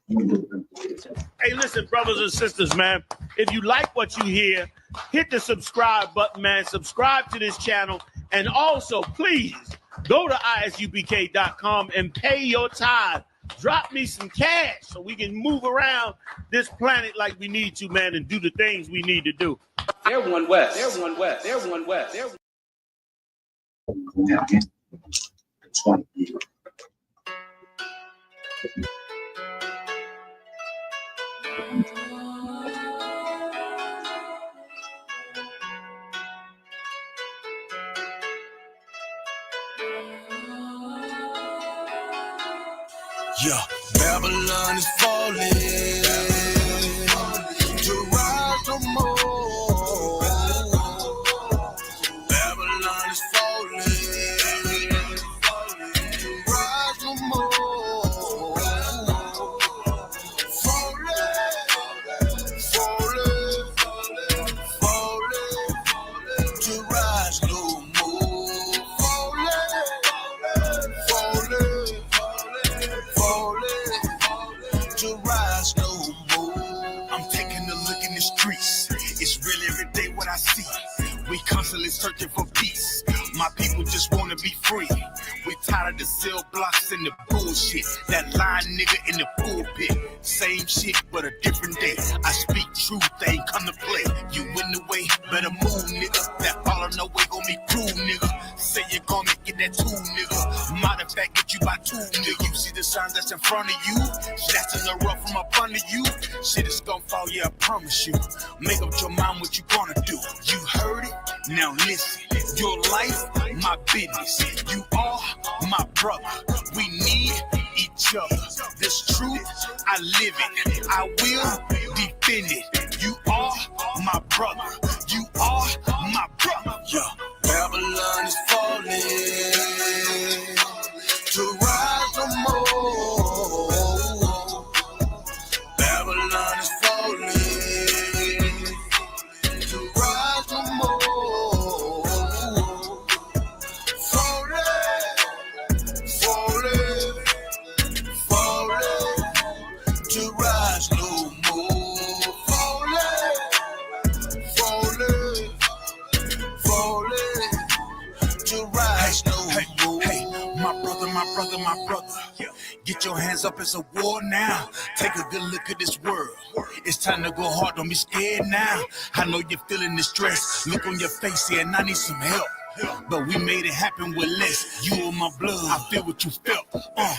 Hey, listen, brothers and sisters, man. If you like what you hear, hit the subscribe button, man. Subscribe to this channel. And also, please, go to isubk.com and pay your tithe. Drop me some cash so we can move around this planet like we need to, man, and do the things we need to do. They're one West. They're one West. They're one West. They're 20 years. Yeah, Babylon is falling to rise no more. Babylon is falling to rise no more. Falling to rise no more. To rise no more. I'm taking a look in the streets. It's real every day what I see. We constantly searching for peace. My people just wanna be free. We tired of the cell blocks and the bullshit. That lying nigga in the pulpit. Same shit, but a different day. I speak truth, they ain't come to play. You in the way, better move, nigga. That follow no way gon' be cool, nigga. Say you're gonna get that tool, nigga. Matter of fact, get you by two, nigga. You see the signs that's in front of you? That's in the rough from up under you. Shit is gonna fall, yeah, I promise you. Make up your mind what you gonna do. You heard it? Now listen. Your life, my business. You are my brother. We need each other. This truth, I live it. I will defend it. You are my brother. You are my brother. Yeah. Babylon is falling to rise no more. Babylon is falling to rise no more. Falling to rise no more. Falling to rise no more. Hey, my brother. Get your hands up, it's a war now. Take a good look at this world. It's time to go hard, don't be scared now. I know you're feeling the stress. Look on your face here, and I need some help. But we made it happen with less. You and my blood, I feel what you felt.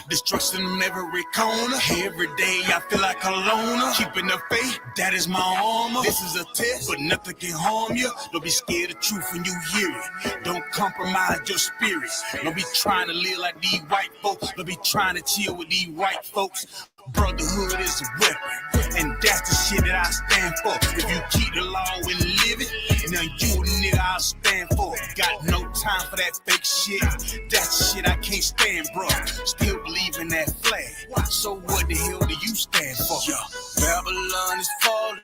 Destruction on every corner. Every day I feel like a loner. Keeping the faith, that is my armor. This is a test, but nothing can harm you. Don't be scared of truth when you hear it. Don't compromise your spirit. Don't be trying to live like these white folks. Don't be trying to chill with these white folks. Brotherhood is a weapon, and that's the shit that I stand for. If you keep the law and live it, now you a nigga I'll stand for. Got no time for that fake shit. That's the shit I can't stand, bro. Still believe in that flag. So what the hell do you stand for? Yeah. Babylon is falling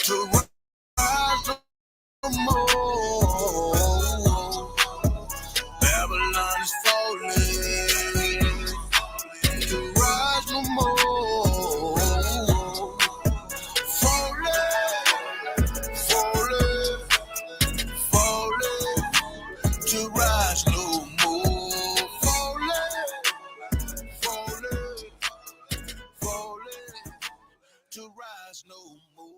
to rise no more. Babylon is falling. No more. Falling to rise no more. Falling to rise no more.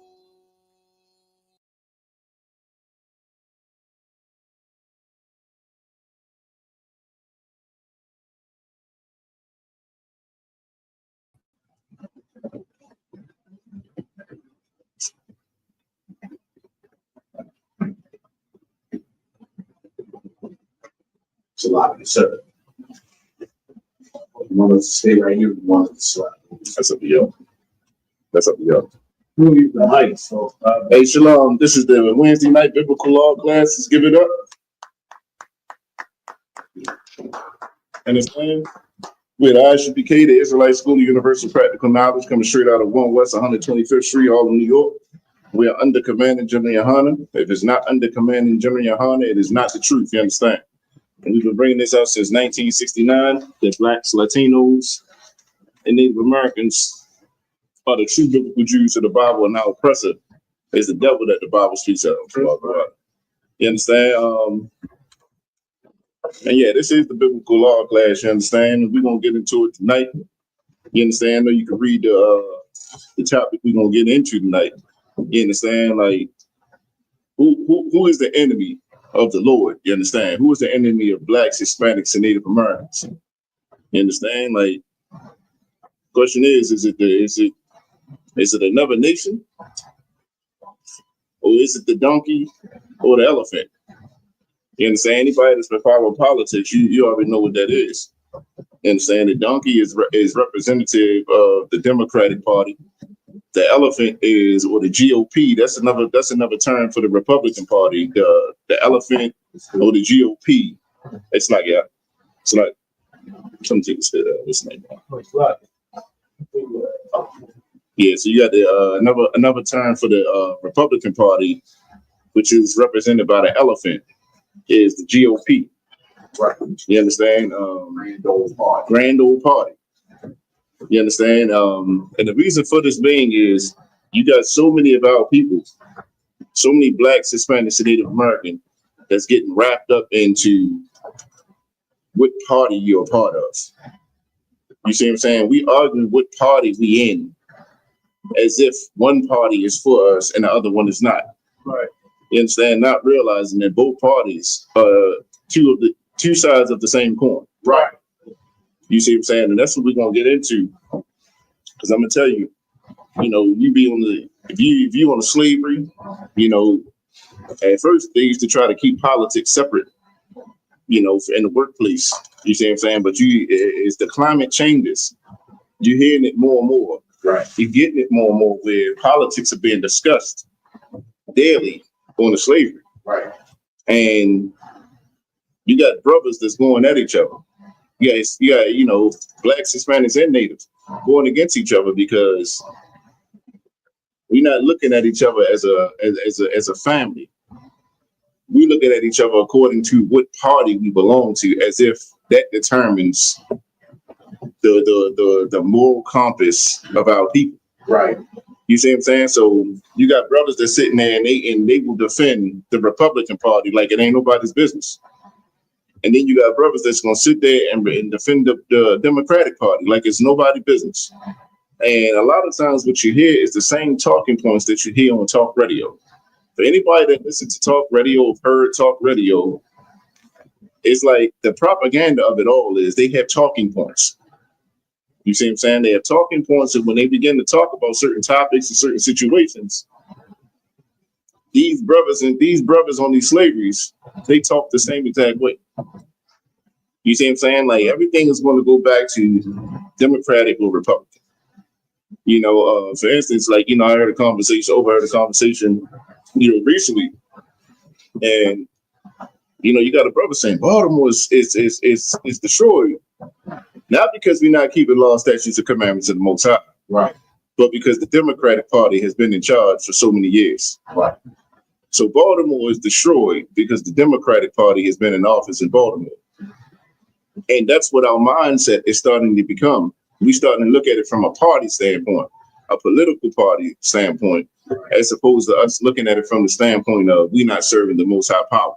It's a lot of concern. You want us to stay right here? You want us to slap? That's up to you. That's up to you. Who you like? So, Hey, Shalom. This is the Wednesday night biblical law class. Let's give it up. Understand? We're at ISUPK, the Israelite School of Universal Practical Knowledge, coming straight out of 1 West 125th Street, Harlem, New York. We are under commanding General Yohana. If it's not under commanding General Yohana, it is not the truth. You understand? And we've been bringing this out since 1969. The Blacks, Latinos, and Native Americans are the true biblical Jews of the Bible, and our oppressor is the devil that the Bible speaks of. You understand? And yeah, this is the biblical law class, you understand? We're going to get into it tonight. You understand? I know you can read the topic we're going to get into tonight. You understand? Like, who is the enemy of the Lord? You understand? Who is the enemy of Blacks, Hispanics, and Native Americans? You understand? Like, question is it another nation? Or is it the donkey or the elephant? You understand? Anybody that's been following politics, you already know what that is. You understand? The donkey is representative of the Democratic Party. The elephant is, or the GOP. That's another term for the Republican Party. The elephant or the GOP. It's like, yeah. It's like, let me take this name. Yeah, so you got the another term for the Republican Party, which is represented by the elephant, is the GOP. Right. You understand? Grand Old Party. You understand? And the reason for this being is you got so many of our people, so many Blacks, Hispanics, and Native American that's getting wrapped up into what party you're a part of. You see what I'm saying? We argue what party we in, as if one party is for us and the other one is not. Right. You understand? Not realizing that both parties are two sides of the same coin. Right. You see what I'm saying? And that's what we're gonna get into. Because I'm gonna tell you, you be on the if you on the slavery, at first they used to try to keep politics separate, in the workplace. You see what I'm saying? But as the climate changes, you're hearing it more and more. Right. You're getting it more and more where politics are being discussed daily on the slavery. Right. And you got brothers that's going at each other. You got Blacks, Hispanics, and Natives going against each other because we're not looking at each other as a family. We looking at each other according to what party we belong to, as if that determines the moral compass of our people. Right. You see what I'm saying? So you got brothers that's sitting there and they will defend the Republican Party like it ain't nobody's business. And then you got brothers that's gonna sit there and defend the Democratic Party like it's nobody's business. And a lot of times what you hear is the same talking points that you hear on talk radio. For anybody that listens to talk radio or heard talk radio, it's like the propaganda of it all is they have talking points. You see what I'm saying? They have talking points, and when they begin to talk about certain topics and certain situations, these brothers on these slaveries, they talk the same exact way. You see what I'm saying? Like everything is going to go back to Democratic or Republican. For instance, like I overheard a conversation, recently, and you got a brother saying Baltimore is destroyed, not because we're not keeping law, statutes, and commandments of the Most High, right? But because the Democratic Party has been in charge for so many years, right? So Baltimore is destroyed because the Democratic Party has been in office in Baltimore, and that's what our mindset is starting to become. We starting to look at it from a party standpoint, a political party standpoint, as opposed to us looking at it from the standpoint of we not serving the Most High power.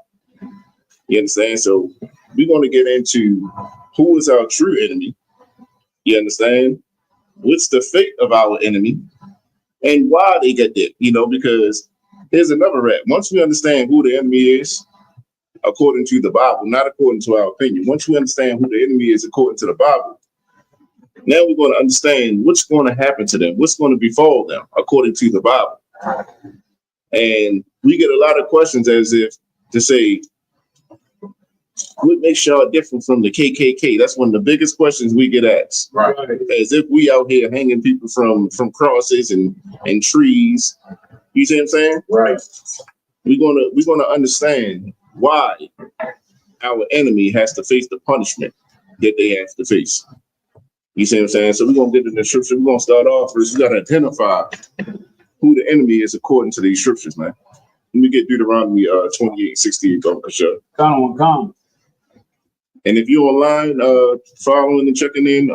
You understand? So we're going to get into who is our true enemy. You understand? What's the fate of our enemy and why they get there? Because here's another rap. Once we understand who the enemy is, according to the Bible, not according to our opinion. Once we understand who the enemy is according to the Bible, now we're going to understand what's going to happen to them, what's going to befall them according to the Bible. And we get a lot of questions as if to say, what makes y'all different from the KKK? That's one of the biggest questions we get asked. Right. As if we out here hanging people from crosses and trees. You see what I'm saying? Right. We're gonna understand why our enemy has to face the punishment that they have to face. You see what I'm saying? So we're gonna get in the scripture. We're gonna start off first. We gotta identify who the enemy is according to these scriptures, man. Let me get Deuteronomy 28:68 going for sure. Come. And if you're online, following and checking in,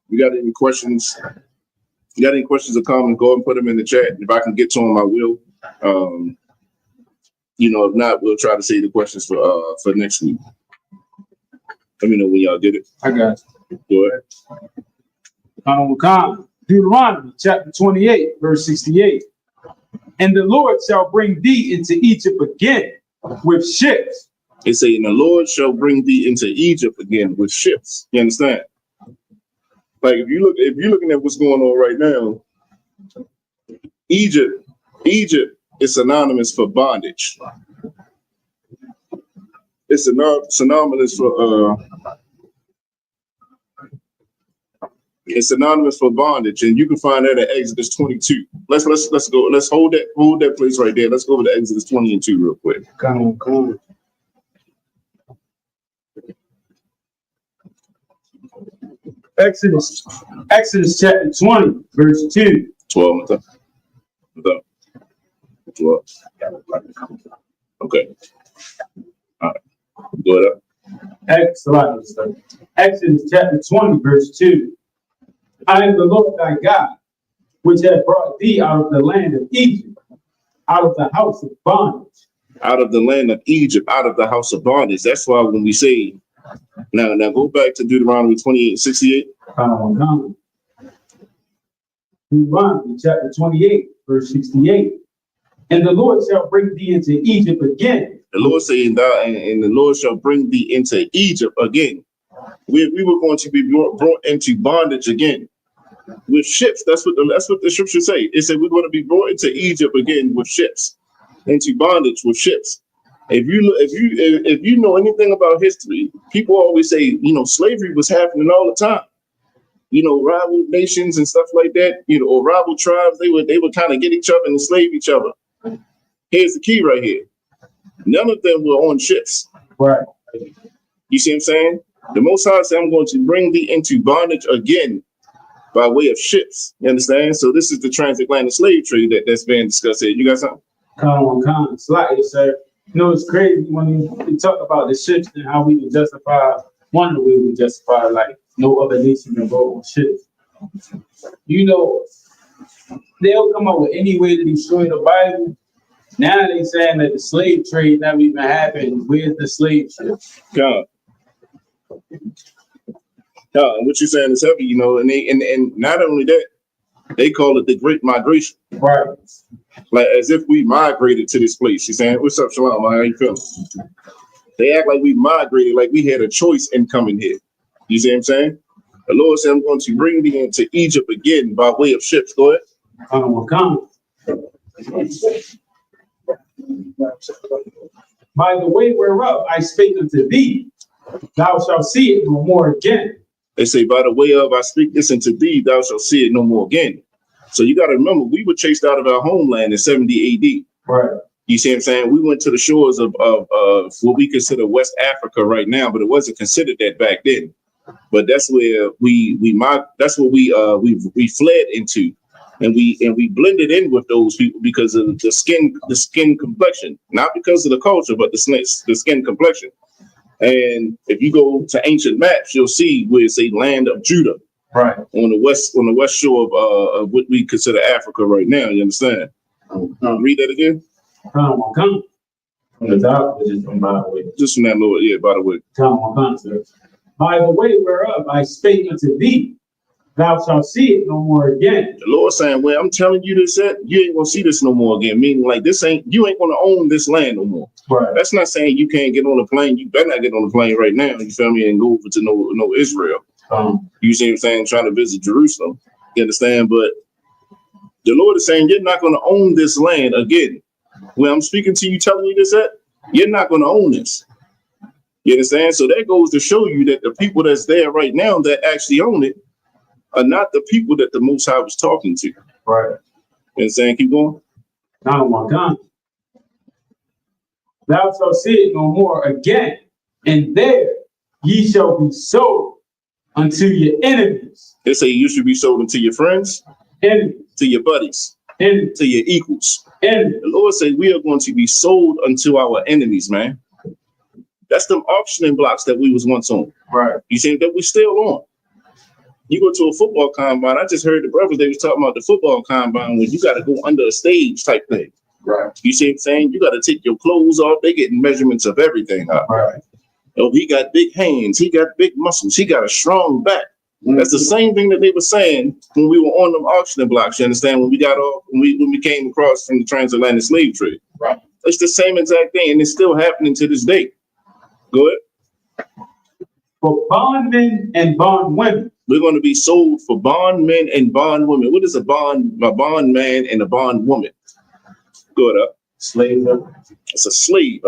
you got any questions? If you got any questions or comments, go and put them in the chat. If I can get to them, I will. If not, we'll try to save the questions for next week. Let me know when y'all get it. I got you. Go ahead. Deuteronomy chapter 28, verse 68. And the Lord shall bring thee into Egypt again with ships. It say, and the Lord shall bring thee into Egypt again with ships. You understand? Like if you're looking at what's going on right now, Egypt is synonymous for bondage. It's synonymous for it's synonymous for bondage, and you can find that at Exodus 22. Let's go. Let's hold that place right there. Let's go over to Exodus 20 and 2 real quick. Come on. Exodus chapter 20, verse 2. 12. 12. Okay. All right. Go ahead. Exodus chapter 20, verse 2. I am the Lord thy God, which hath brought thee out of the land of Egypt, out of the house of bondage. Out of the land of Egypt, out of the house of bondage. That's why when we say, now go back to Deuteronomy 28:68. Deuteronomy chapter 28, verse 68. And the Lord shall bring thee into Egypt again. The Lord saying that, and the Lord shall bring thee into Egypt again. We were going to be brought into bondage again with ships. That's what the scriptures say. It said we're going to be brought into Egypt again with ships, into bondage with ships. If you know anything about history, people always say, slavery was happening all the time. Rival nations and stuff like that, or rival tribes, they would kind of get each other and enslave each other. Here's the key right here. None of them were on ships. Right. You see what I'm saying? The Most High said, I'm going to bring thee into bondage again by way of ships. You understand? So this is the transatlantic slave trade that's being discussed here. You got something? Come on. Slightly, sir. It's crazy when you talk about the ships and how we can justify, one of the ways we justify, like, no other nation can go on ships. They'll come up with any way to destroy the Bible. Now they saying that the slave trade never even happened. Where's the slave ship? God. And what you're saying is heavy, and not only that, they call it the Great Migration. Right. Like as if we migrated to this place. You're saying, what's up, Shalom? How you feeling? They act like we migrated, like we had a choice in coming here. You see what I'm saying? The Lord said, I'm going to bring thee into Egypt again by way of ships. Go ahead. Come. By the way whereof I spake unto thee, thou shalt see it no more again. They say, by the way of I speak this unto thee, thou shalt see it no more again. So you got to remember, we were chased out of our homeland in 70 AD. Right. You see what I'm saying? We went to the shores of what we consider West Africa right now, but it wasn't considered that back then. But that's where we fled into, and we blended in with those people because of the skin complexion, not because of the culture, but the skin complexion. And if you go to ancient maps, you'll see where it's a land of Judah, right, on the west shore of what we consider Africa right now. You understand? Read that again. Come. From the top, just from by the way. Just from that Lord, yeah. By the way. Come, sir. By the way whereof I spake unto thee, thou shalt see it no more again. The Lord saying, well, I'm telling you this, you ain't gonna see this no more again. Meaning like you ain't gonna own this land no more. Right. That's not saying you can't get on a plane. You better not get on a plane right now, you feel me, and go over to no Israel. You see what I'm saying? Trying to visit Jerusalem. You understand? But the Lord is saying you're not gonna own this land again. When I'm speaking to you, telling you this, you're not gonna own this. You understand? So that goes to show you that the people that's there right now that actually own it are not the people that the Most High was talking to. Right. You understand? Keep going. Come. Thou shalt see it no more again, and there ye shall be sold unto your enemies. They say you should be sold unto your friends, enemies, to your buddies, enemies, to your equals. Enemies. The Lord said we are going to be sold unto our enemies, man. That's them auctioning blocks that we was once on. Right. You saying that we still on. You go to a football combine. I just heard the brothers, they was talking about the football combine when you got to go under a stage type thing. Right. You see what I'm saying? You got to take your clothes off. They getting measurements of everything. Right. Oh, he got big hands. He got big muscles. He got a strong back. That's the same thing that they were saying when we were on them auctioning blocks. You understand? When we got off, when we came across from the transatlantic slave trade. Right. It's the same exact thing, and it's still happening to this day. Go ahead. For bondmen and bondwomen. We're going to be sold for bondmen and bondwomen. What is a bondman and a bondwoman? Go ahead. Slave. It's a slave.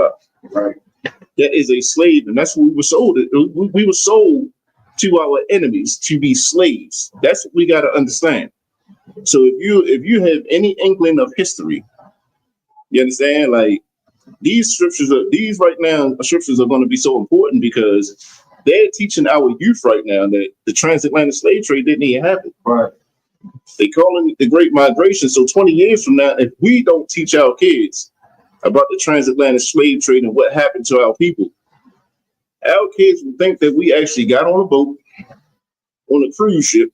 Right. That is a slave, and that's what we were sold. We were sold to our enemies to be slaves. That's what we got to understand. So if you have any inkling of history, you understand, like these scriptures are going to be so important because they're teaching our youth right now that the transatlantic slave trade didn't even happen. Right. They calling it the Great Migration. So 20 years from now, if we don't teach our kids about the transatlantic slave trade and what happened to our people, our kids will think that we actually got on a boat, on a cruise ship,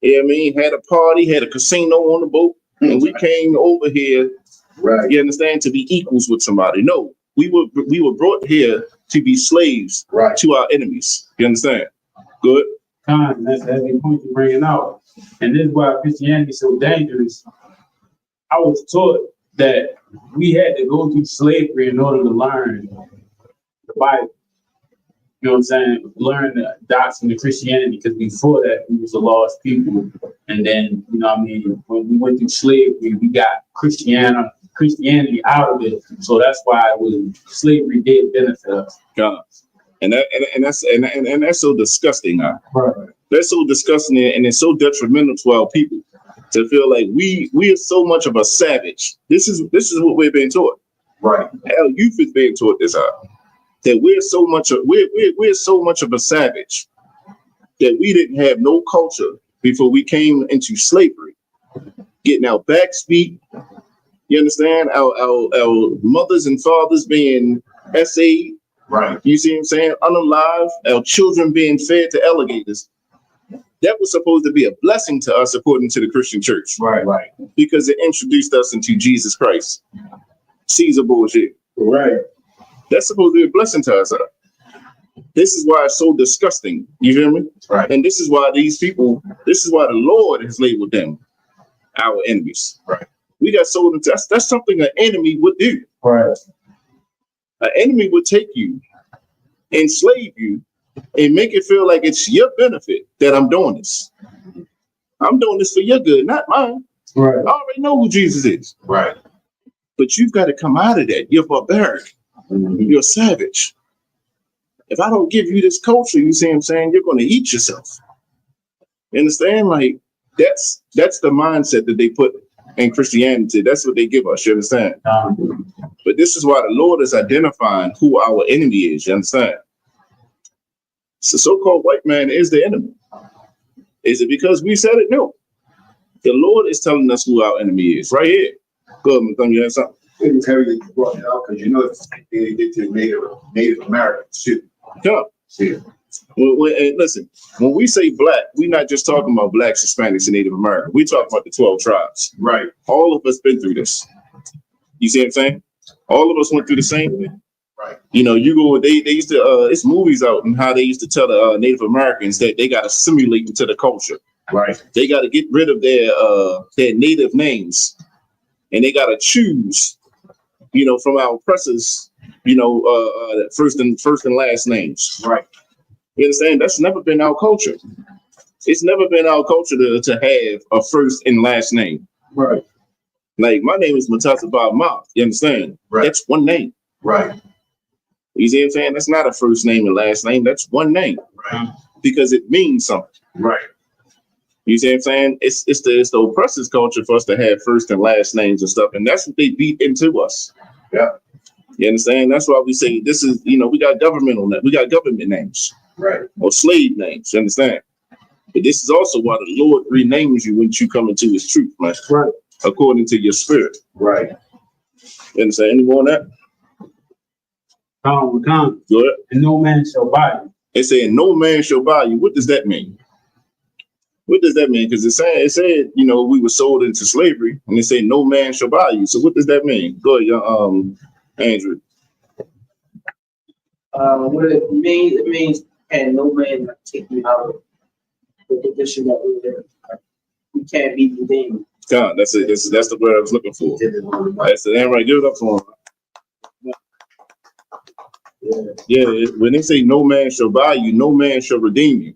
you know what I mean, had a party, had a casino on the boat, and we came over here, Right. you understand, to be equals with somebody. No, we were brought here to be slaves Right. to our enemies. You understand? Good. That's the point you're bringing out. And this is why Christianity is so dangerous. I was taught that we had to go through slavery in order to learn the Bible. You know what I'm saying? Learn the doctrine of Christianity, because before that, we was a lost people. And then, you know what I mean, when we went through slavery, we got Christianity out of it. So that's why slavery did benefit us. God. And that's so disgusting. Right. That's so disgusting, and it's so detrimental to our people to feel like we are so much of a savage. This is what we're being taught. Right. Our youth is being taught this out. That we're so much of a savage that we didn't have no culture before we came into slavery. Getting our backs beat. You understand? Our mothers and fathers being essayed. Right. You see what I'm saying? Unalive. Our children being fed to alligators. That was supposed to be a blessing to us according to the Christian church. Right. Right. Because it introduced us into Jesus Christ. Caesar bullshit. Right. That's supposed to be a blessing to us. This is why it's so disgusting. You feel me? Right. And this is why this is why the Lord has labeled them our enemies. Right. We got sold into that's something an enemy would do. Right. An enemy would take you, enslave you, and make it feel like it's your benefit that I'm doing this. I'm doing this for your good, not mine. Right. I already know who Jesus is. Right. But you've got to come out of that. You're barbaric. Mm-hmm. You're savage. If I don't give you this culture, you see what I'm saying, you're going to eat yourself. You understand? Like, that's the mindset that they put in Christianity. That's what they give us. You understand? But this is why the Lord is identifying who our enemy is. You understand? So so-called white man is the enemy. Is it because we said it? No. The Lord is telling us who our enemy is right here. Go ahead, McClung, you have something? It's heavy that you brought it out because you know they did to Native Americans too. Come. See. And listen, when we say black, we're not just talking about blacks, Hispanics, and Native Americans. We're talking about the 12 tribes. Right. All of us been through this. You see what I'm saying? All of us went through the same thing. Right. You know, they used to, it's movies out and how they used to tell the Native Americans that they got to assimilate into the culture. Right. They got to get rid of their native names, and they got to choose, you know, from our oppressors, you know, first and last names. Right. You understand? That's never been our culture. It's never been our culture to have a first and last name. Right. Like, my name is Matasa Bob Ma. You understand? Right. That's one name. Right. You see what I'm saying? That's not a first name and last name. That's one name. Right. Because it means something. Right. You see what I'm saying? It's the oppressors' culture for us to have first and last names and stuff. And that's what they beat into us. Yeah. You understand? That's why we say this is, you know, we got governmental names. We got government names. Right. Or slave names. You understand? But this is also why the Lord renames you when you come into his truth, man. Right. According to your spirit. Right. You understand? Any more on that? Come. Good. And no man shall buy you. They saying no man shall buy you. What does that mean? What does that mean? Because it said, you know, we were sold into slavery, and it said no man shall buy you. So what does that mean? Go ahead, Andrew. What it means, and no man take me out of the condition that we're in. We can't be redeemed. God, that's it. That's the word I was looking for. That's the name right. Give it up for him. Yeah, when they say no man shall buy you, no man shall redeem you.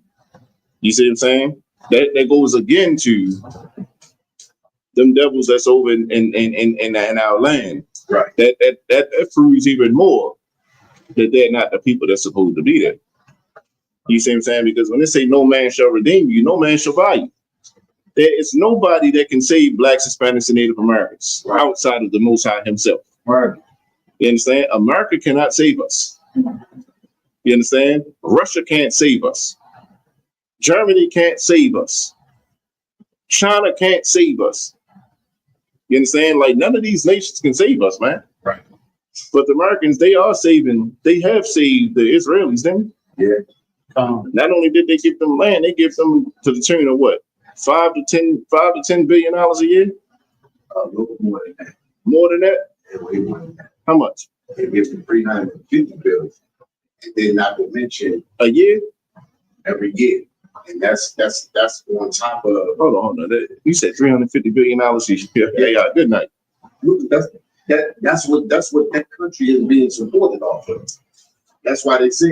You see what I'm saying? That goes again to them devils that's over in our land. Right. That proves even more that they're not the people that's supposed to be there. You see what I'm saying? Because when they say no man shall redeem you, no man shall buy you. There is nobody that can save blacks, Hispanics, and Native Americans outside of the Most High himself. Right. You understand? America cannot save us. You understand? Russia can't save us. Germany can't save us. China can't save us. You understand? Like, none of these nations can save us, man. Right. But the Americans, they have saved the Israelis, didn't they? Yeah. Not only did they give them land, they give them to the tune of what? $5 to $10 billion a year? A little more than that. More than that? Yeah, way more than that. How much? They give them 350 bills, and then not to mention A year? every year, and that's on top of. Hold on. You said $350 billion a year. Yeah. Good night. Look, that's what that country is being supported off of. That's why they said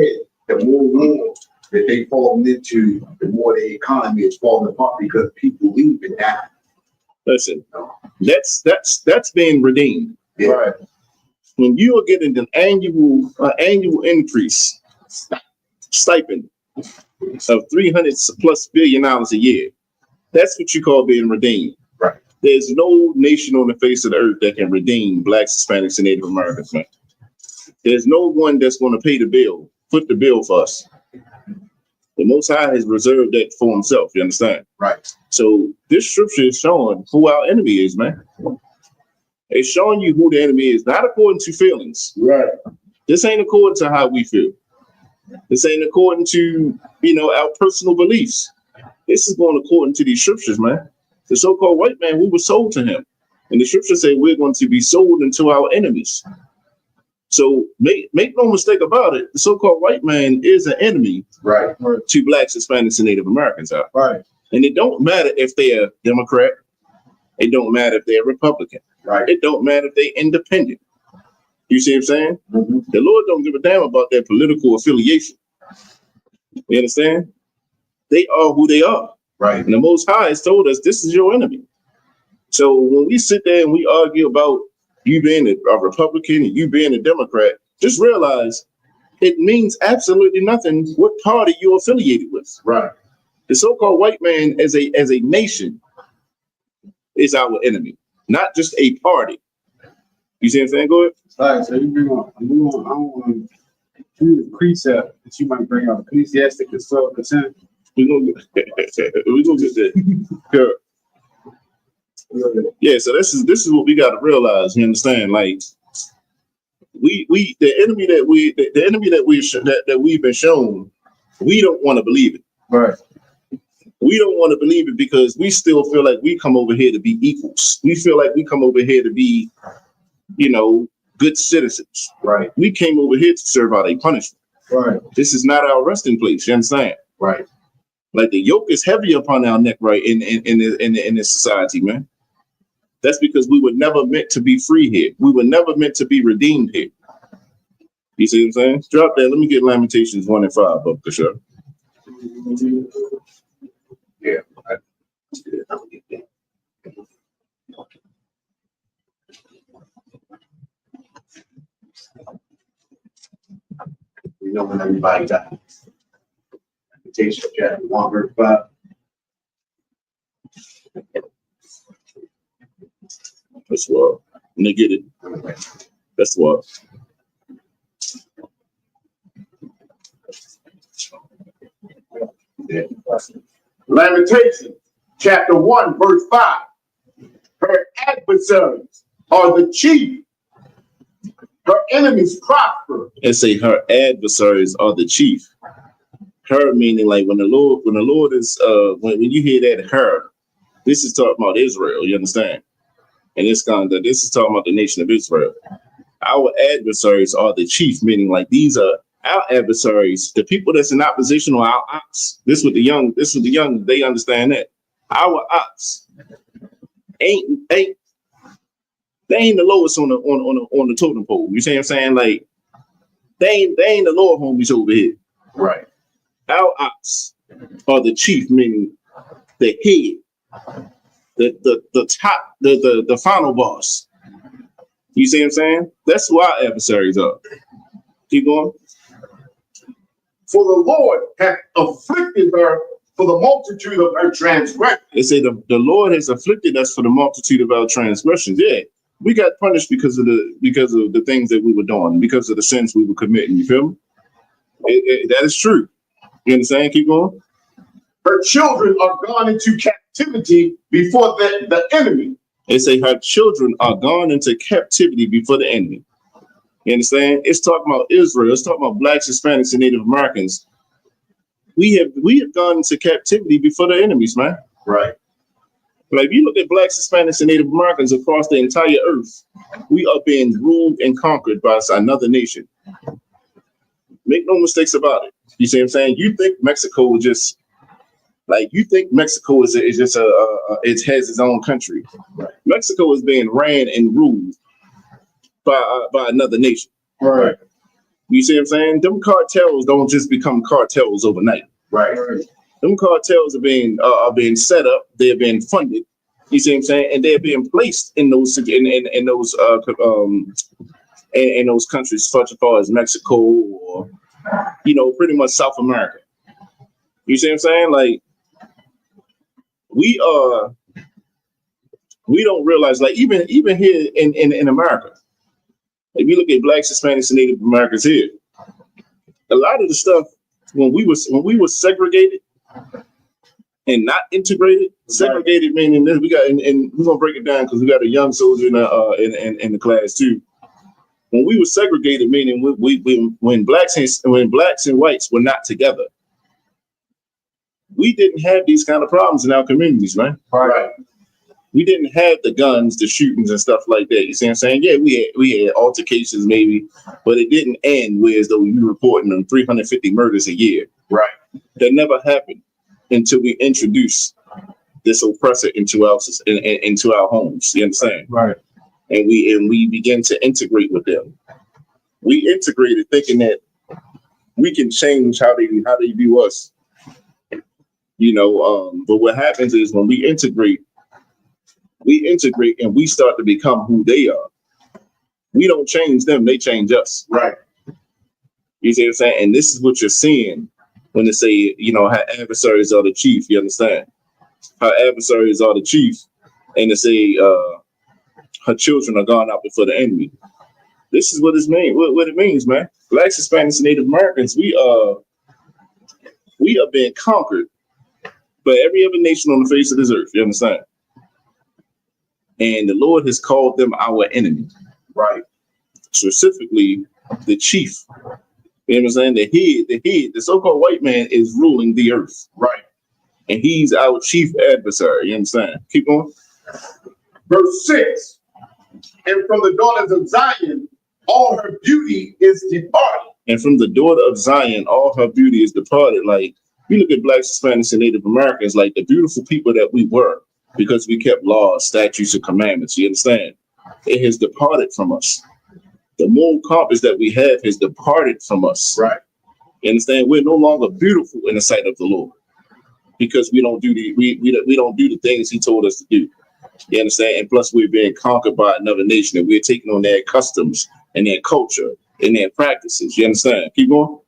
the more war that they fall into, the more the economy is falling apart because people leave and die. Listen, that's being redeemed. Yeah. Right. When you are getting an annual increase stipend of $300+ billion a year, that's what you call being redeemed. Right. There's no nation on the face of the earth that can redeem blacks, Hispanics, and Native Americans, man. There's no one that's going to pay the bill, foot the bill for us. The Most High has reserved that for himself, you understand? Right. So this scripture is showing who our enemy is, man. It's showing you who the enemy is, not according to feelings. Right. This ain't according to how we feel. This ain't according to, our personal beliefs. This is going according to these scriptures, man. The so-called white man, we were sold to him. And the scriptures say we're going to be sold into our enemies. So make no mistake about it. The so-called white man is an enemy Right. to blacks, Hispanics, and Native Americans out. Right. And it don't matter if they're Democrat. It don't matter if they're Republican. Right. It don't matter if they're independent. You see what I'm saying? Mm-hmm. The Lord don't give a damn about their political affiliation. You understand? They are who they are. Right. And the Most High has told us this is your enemy. So when we sit there and we argue about you being a Republican and you being a Democrat, just realize it means absolutely nothing what party you're affiliated with. Right. The so-called white man as a nation is our enemy, not just a party. You see what I'm saying? Go ahead. All right, so you bring on, I want to do the precept that you might bring up, Ecclesiastic and 12%. We're gonna get that. Yeah, so this is what we gotta realize. You understand? Like the enemy that we've been shown, we don't want to believe it. Right. We don't want to believe it because we still feel like we come over here to be equals. We feel like we come over here to be, good citizens. Right. We came over here to serve out a punishment. Right. This is not our resting place. You understand? Right. Like the yoke is heavy upon our neck, right? In this society, man. That's because we were never meant to be free here. We were never meant to be redeemed here. You see what I'm saying? Drop that. Let me get Lamentations 1 and 5 up, Kasha. Yeah. We know when everybody got Lamentations chapter 1 verse 5. That's what. And they get it. That's what. Yeah. Lamentations chapter 1 verse 5. Her adversaries are the chief. Her enemies prosper. And say her adversaries are the chief. Her meaning like when the Lord is when you hear that her, this is talking about Israel, you understand? And this is talking about the nation of Israel. Our adversaries are the chief, meaning like these are our adversaries, the people that's in opposition or our ops. This with the young, they understand that. Our ops ain't they ain't the lowest on the totem pole. You see what I'm saying? Like they ain't the lower homies over here. Right. Our ops are the chief, meaning the head, the top, the final boss. You see what I'm saying? That's who our adversaries are. Keep going. For the Lord hath afflicted her for the multitude of her transgressions. They say the Lord has afflicted us for the multitude of our transgressions. Yeah, we got punished because of the things that we were doing, because of the sins we were committing. You feel me? That is true. You understand? Keep going. Her children are gone into captivity before the enemy. They say her children are gone into captivity before the enemy. You understand? It's talking about Israel. It's talking about blacks, Hispanics, and Native Americans. We have gone into captivity before the enemies, man. Right. Like if you look at blacks, Hispanics, and Native Americans across the entire earth, we are being ruled and conquered by another nation. Make no mistakes about it. You see what I'm saying? You think Mexico is just like you think Mexico is just it has its own country. Right. Mexico is being ran and ruled by another nation. Right. You see what I'm saying? Them cartels don't just become cartels overnight. Right. Them cartels are being set up. They're being funded. You see what I'm saying? And they're being placed in those in those countries, such as Mexico or pretty much South America. You see what I'm saying? Like we don't realize, like even here in America, if you look at blacks, Hispanics, and Native Americans here, a lot of the stuff when we were segregated and not integrated, segregated meaning this, we got and we're gonna break it down because we got a young soldier in the class too. When we were segregated, meaning when blacks and whites were not together, we didn't have these kind of problems in our communities, man. Right. We didn't have the guns, the shootings, and stuff like that. You see what I'm saying? Yeah, we had altercations maybe, but it didn't end whereas though you reporting them 350 murders a year. Right. That never happened until we introduced this oppressor into our homes. You understand? Right. And we began to integrate with them. We integrated thinking that we can change how they view us. But what happens is when we integrate and we start to become who they are. We don't change them, they change us. Right. You see what I'm saying? And this is what you're seeing when they say, her adversaries are the chief, you understand? Her adversaries are the chief, and they say her children are gone out before the enemy. This is what it means. What it means, man. Blacks, Hispanics, and Native Americans, we are being conquered by every other nation on the face of this earth, you understand? And the Lord has called them our enemy. Right. Specifically, the chief. You know what I'm saying? The head, the so-called white man is ruling the earth. Right. And he's our chief adversary. You understand? Keep going. Verse 6. And from the daughters of Zion, all her beauty is departed. And from the daughter of Zion, all her beauty is departed. Like, you look at blacks, Hispanics, and Native Americans, like the beautiful people that we were, because we kept laws, statutes, and commandments. You understand? It has departed from us. The moral compass that we have has departed from us. Right. You understand? We're no longer beautiful in the sight of the Lord because we don't do the things He told us to do. You understand? And plus, we're being conquered by another nation, and we're taking on their customs and their culture and their practices. You understand? Keep going.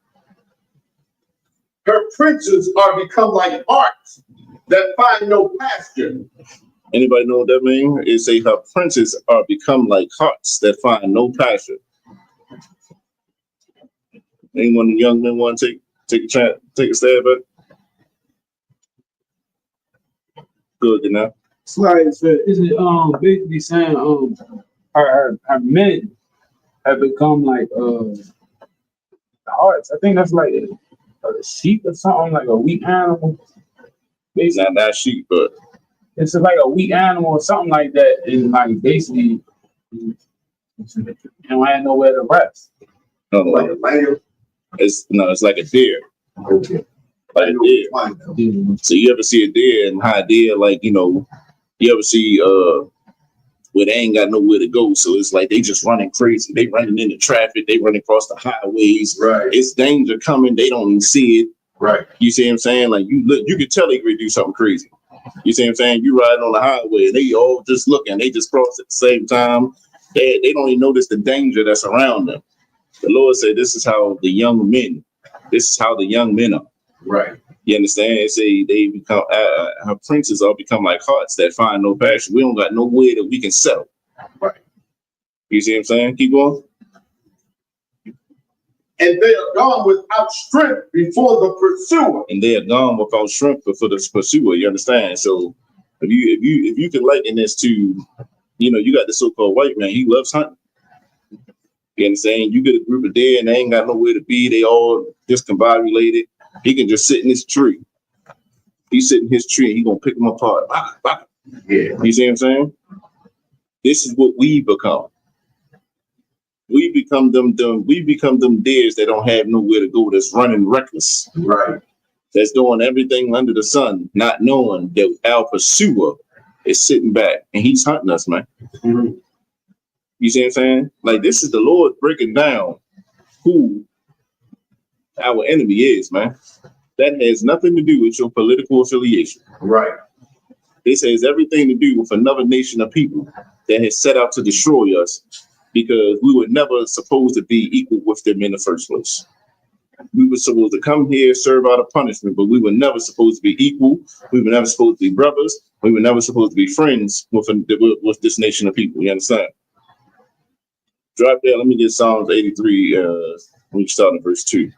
Her princes are become like harts that find no pasture. Anybody know what that means? It say her princes are become like harts that find no pasture. Anyone, the young men, want to take a chance, take a stab at it? Good enough. It's like, is it basically saying our men have become like hearts? I think that's like sheep or something, like a weak animal. Basically, Not sheep, but it's like a weak animal or something like that. And like basically, you don't have nowhere to rest. no, Like a lamb. it's like a deer. Okay. Like a deer. So you ever see a deer and how a deer, like, you ever see where they ain't got nowhere to go. So it's like they just running crazy. They running into traffic, they running across the highways. Right. It's danger coming, they don't even see it. Right. You see what I'm saying? Like you could tell they could do something crazy. You see what I'm saying? You riding on the highway and they all just looking, they just cross at the same time. They don't even notice the danger that's around them. The Lord said this is how the young men are. Right. You understand? They say they become her princes all become like hearts that find no passion. We don't got nowhere that we can settle. Right. You see what I'm saying? Keep going. And they are gone without strength before the pursuer. And they are gone without strength for the pursuer. You understand? So if you can liken this to, you got the so-called white man. He loves hunting. You understand? You get a group of deer and they ain't got nowhere to be. They all discombobulated. He can just sit in his tree. He's sitting in his tree and he gonna pick them apart. Yeah. You see what I'm saying? This is what we become. We become them deers that don't have nowhere to go, that's running reckless. Right. That's doing everything under the sun, not knowing that our pursuer is sitting back and he's hunting us, man. Mm-hmm. You see what I'm saying? Like, this is the Lord breaking down who our enemy is, man. That has nothing to do with your political affiliation. Right. This has everything to do with another nation of people that has set out to destroy us because we were never supposed to be equal with them in the first place. We were supposed to come here, serve out a punishment, but we were never supposed to be equal. We were never supposed to be brothers. We were never supposed to be friends with this nation of people. You understand? Drop there. Let me get Psalms 83. We start in verse 2.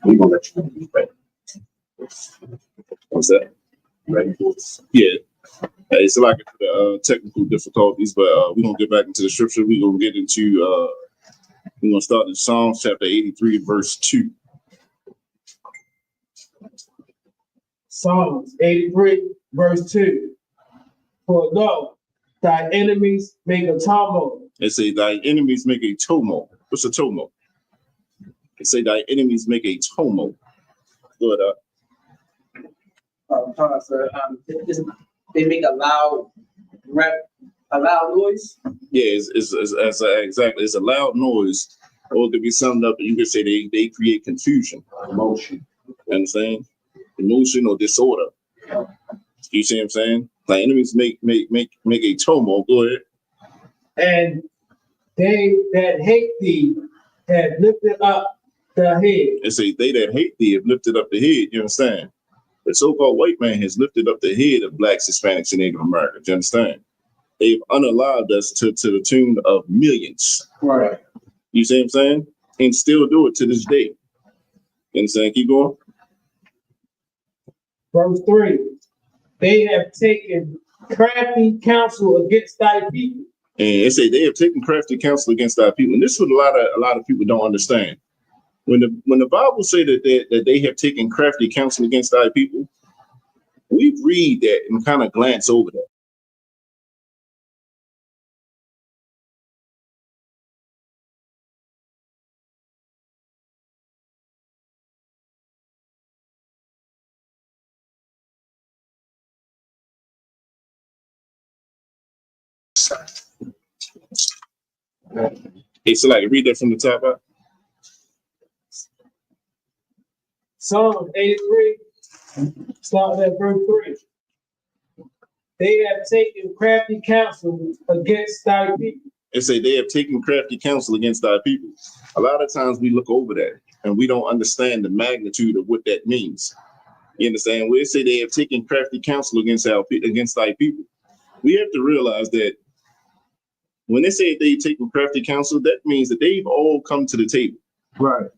We're gonna let you know these ready. What's that? Ready for it? Yeah. It's like the technical difficulties, but we're going to get back into the scripture. We're going to get into, we're going to start in Psalms chapter 83, verse 2. Psalms 83, verse 2. For lo, thy enemies make a tumult. It say, thy enemies make a tumult. What's a tumult? It say, thy enemies make a tumult. Go ahead. Sir, they make a loud noise. Yeah, it's exactly. It's a loud noise, or it could be summed up. You could say they create confusion, Emotion. you understand? Emotion or disorder. You see what I'm saying? Like, enemies make a tumult. Go ahead. And they that hate thee have lifted up the head. And say, they that hate thee have lifted up the head. You understand? The so-called white man has lifted up the head of blacks, Hispanics, and Native Americans. You understand? They've unalived us to the tune of millions. Right. You see what I'm saying? And still do it to this day. You understand? Keep going. Verse 3. They have taken crafty counsel against thy people. And it say they have taken crafty counsel against our people. And this is what a lot of people don't understand. When the Bible say that they have taken crafty counsel against our people, we read that and kind of glance over that. Hey, so like read that from the top up. Psalm 83, start at verse 3. They have taken crafty counsel against thy people. It say they have taken crafty counsel against our people. A lot of times we look over that and we don't understand the magnitude of what that means. You understand? We say they have taken crafty counsel against our people. We have to realize that when they say they've taken crafty counsel, that means that they've all come to the table. Right.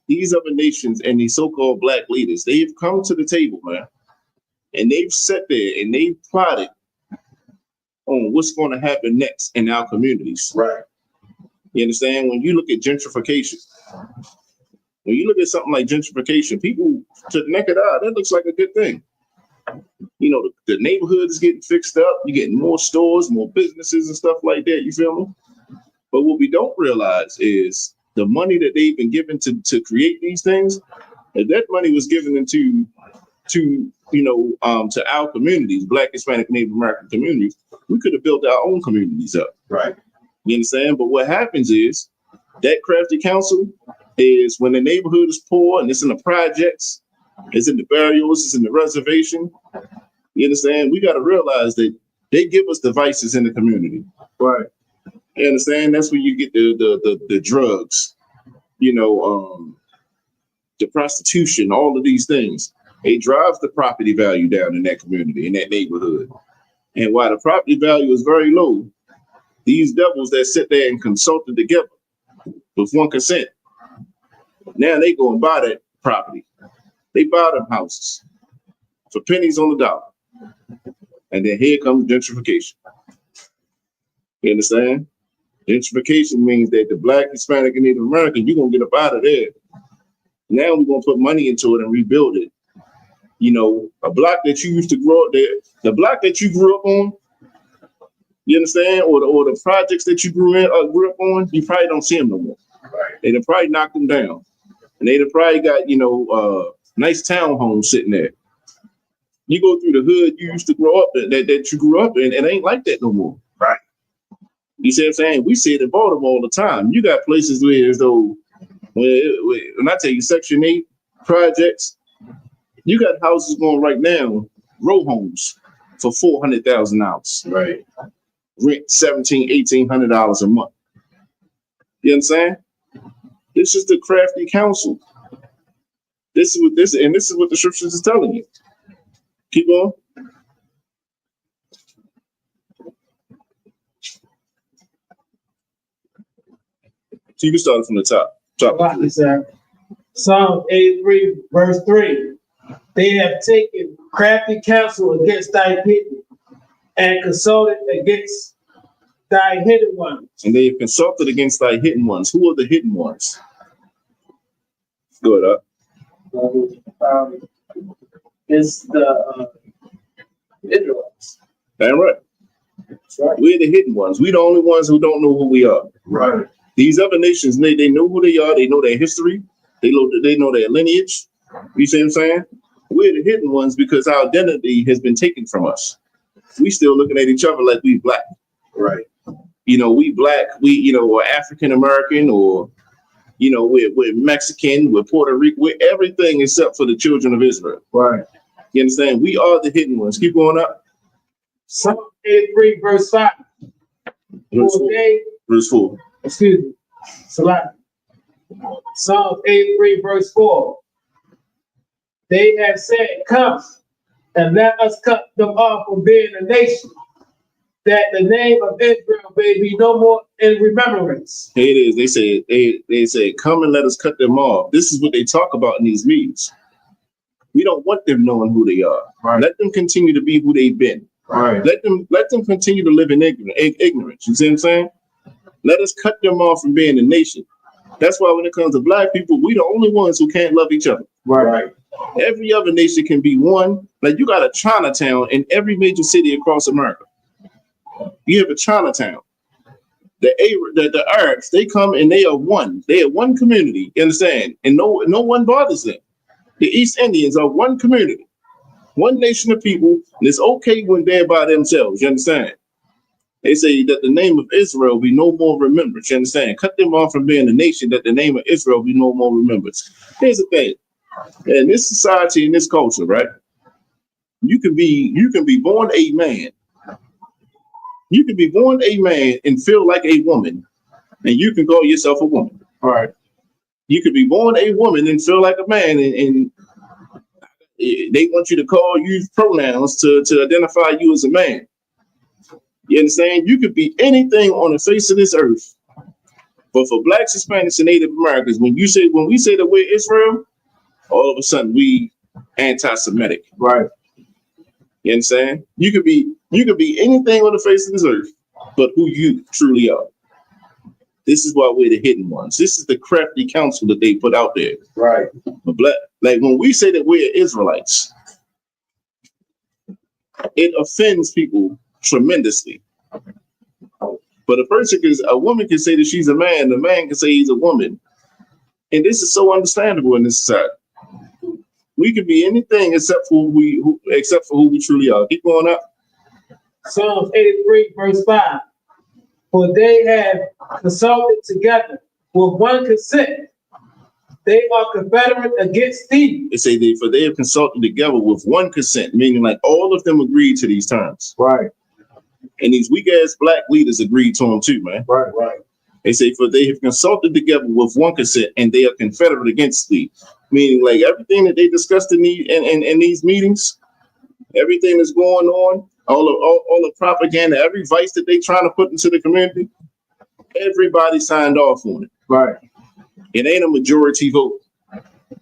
These other nations and these so-called black leaders, they've come to the table, man. And they've sat there and they've plotted on what's going to happen next in our communities. Right. You understand? When you look at gentrification, when you look at something like gentrification, people to the naked eye, that looks like a good thing. You know, the neighborhood is getting fixed up. You're getting more stores, more businesses and stuff like that. You feel me? But what we don't realize is the money that they've been given to create these things, if that money was given into to our communities, Black, Hispanic, Native American communities, we could have built our own communities up. Right. You understand? But what happens is that crafty counsel is when the neighborhood is poor and it's in the projects, it's in the burials, it's in the reservation. You understand? We got to realize that they give us devices in the community. Right. You understand? That's where you get the drugs, the prostitution, all of these things. It drives the property value down in that community, in that neighborhood. And while the property value is very low, these devils that sit there and consulted together with one consent, now they go and buy that property. They buy them houses for pennies on the dollar. And then here comes gentrification. You understand? Gentrification means that the Black, Hispanic, and Native American, you're going to get up out of there. Now we're going to put money into it and rebuild it. You know, a block that you used to grow up there, the block that you grew up on, you understand? Or the projects that you grew up on, you probably don't see them no more. Right. They'd have probably knocked them down. And they'd have probably got, nice townhomes sitting there. You go through the hood you used to grow up in, that you grew up in, and it ain't like that no more. Right. You see what I'm saying? We see it in Baltimore all the time. You got places where as though, when I tell you Section 8 projects, you got houses going right now, row homes for $400,000. Right. Rent $1,800 a month. You understand? This is the crafty counsel. This is what the scriptures is telling you. Keep going. So you can start from the top. Psalm 83, verse 3. They have taken crafty counsel against thy people and consulted against thy hidden ones. And they have consulted against thy hidden ones. Who are the hidden ones? Good, It's the Israelites. Damn right. That's right. We're the hidden ones. We're the only ones who don't know who we are. Right. These other nations, they know who they are. They know their history. They know their lineage. You see what I'm saying? We're the hidden ones because our identity has been taken from us. We still looking at each other like we Black. Right. We Black, or African American, or, we're Mexican, we're Puerto Rican, we're everything except for the children of Israel. Right. You understand? We are the hidden ones. Keep going up. Psalm 83, verse 5. Verse 4. Excuse me. Psalm 83, verse 4. They have said, come and let us cut them off from being a nation that the name of Israel may be no more in remembrance. Here it is. They said, come and let us cut them off. This is what they talk about in these meetings. We don't want them knowing who they are. Right. Let them continue to be who they've been. Right. Let them continue to live in ignorance. You see what I'm saying? Let us cut them off from being a nation. That's why when it comes to black people, we the only ones who can't love each other. Right. Every other nation can be one. Like you got a Chinatown in every major city across America. You have a Chinatown. The Arabs, they come and they are one. They are one community. You understand? And no one bothers them. The East Indians are one community, one nation of people, and it's okay when they're by themselves. You understand? They say that the name of Israel be no more remembered. You understand? Cut them off from being a nation, that the name of Israel be no more remembered. Here's the thing. In this society, in this culture, right? You can be born a man. You can be born a man and feel like a woman, and you can call yourself a woman. All right. You could be born a woman and feel like a man, and they want you to use pronouns to identify you as a man. You understand? You could be anything on the face of this earth. But for blacks, Hispanics, and Native Americans, when we say that we're Israel, all of a sudden we anti-Semitic. Right. You understand? You could be anything on the face of this earth, but who you truly are. This is why we're the hidden ones. This is the crafty counsel that they put out there. Right. But like when we say that we're Israelites, it offends people tremendously. But a woman can say that she's a man, the man can say he's a woman. And this is so understandable in this society. We can be anything except for who we truly are. Keep going up. Psalms 83, verse 5. For they have consulted together with one consent. They are confederate against thee. They say they have consulted together with one consent, meaning like all of them agreed to these terms. Right. And these weak ass black leaders agreed to them too, man. Right. Right. They say, for they have consulted together with one consent, and they are confederate against thee. Meaning, like everything that they discussed in these meetings, everything that's going on, all the propaganda, every vice that they trying to put into the community, everybody signed off on it. Right. It ain't a majority vote.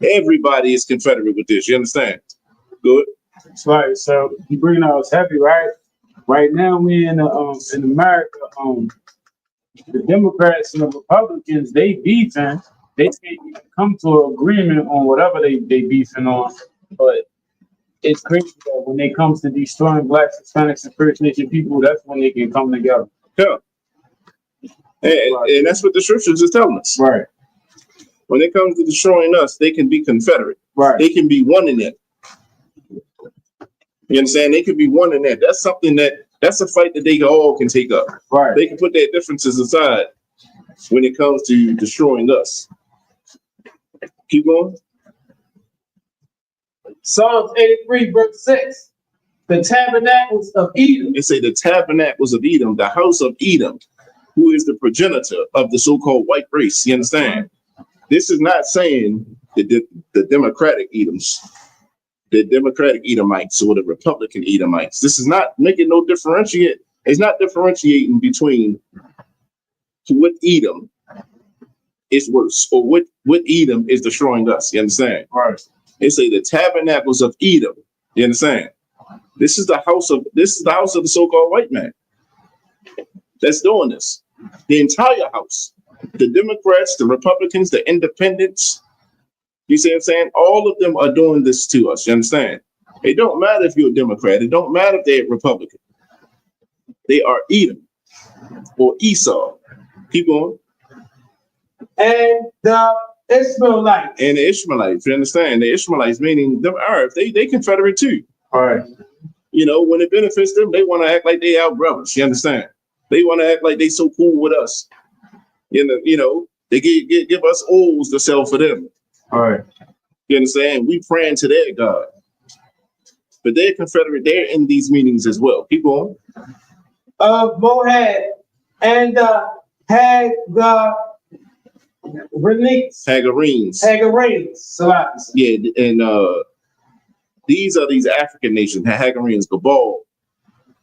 Everybody is confederate with this. You understand? Good. That's right. So you bringing us heavy, right? Right now we in America, the Democrats and the Republicans, they beefing. They can't even come to an agreement on whatever they beefing on. But it's crazy that when it comes to destroying blacks, Hispanics, and First Nation people, that's when they can come together. Yeah. And that's what the scriptures is telling us. Right. When it comes to destroying us, they can be confederate. Right. They can be one in it. You understand? They can be one in that. That's something that's a fight that they all can take up. Right. They can put their differences aside when it comes to destroying us. Keep going. Psalms 83, verse 6. The tabernacles of Edom. They say the tabernacles of Edom, the house of Edom, who is the progenitor of the so-called white race. You understand? This is not saying the Democratic Edoms, the Democratic Edomites or the Republican Edomites. This is not making no differentiate. It's not differentiating between what Edom is worse or what Edom is destroying us. You understand? Right. They say the tabernacles of Edom. You understand? This is the house of the so-called white man that's doing this. The entire house, the Democrats, the Republicans, the independents. You see what I'm saying? All of them are doing this to us. You understand? It don't matter if you're a Democrat. It don't matter if they're a Republican. They are Edom or Esau. Keep going. And the Ishmaelites. And the Ishmaelites. You understand? The Ishmaelites, meaning them Arabs, they confederate too. All right. You know, when it benefits them, they want to act like they our brothers. You understand? They want to act like they so cool with us. You know, they give us oils to sell for them. All right. You understand? We praying to their God. But they're confederate. They're in these meetings as well. Keep going. Of Moab and Hagarenes. Yeah, and these are these African nations, Hagarenes, Gabal,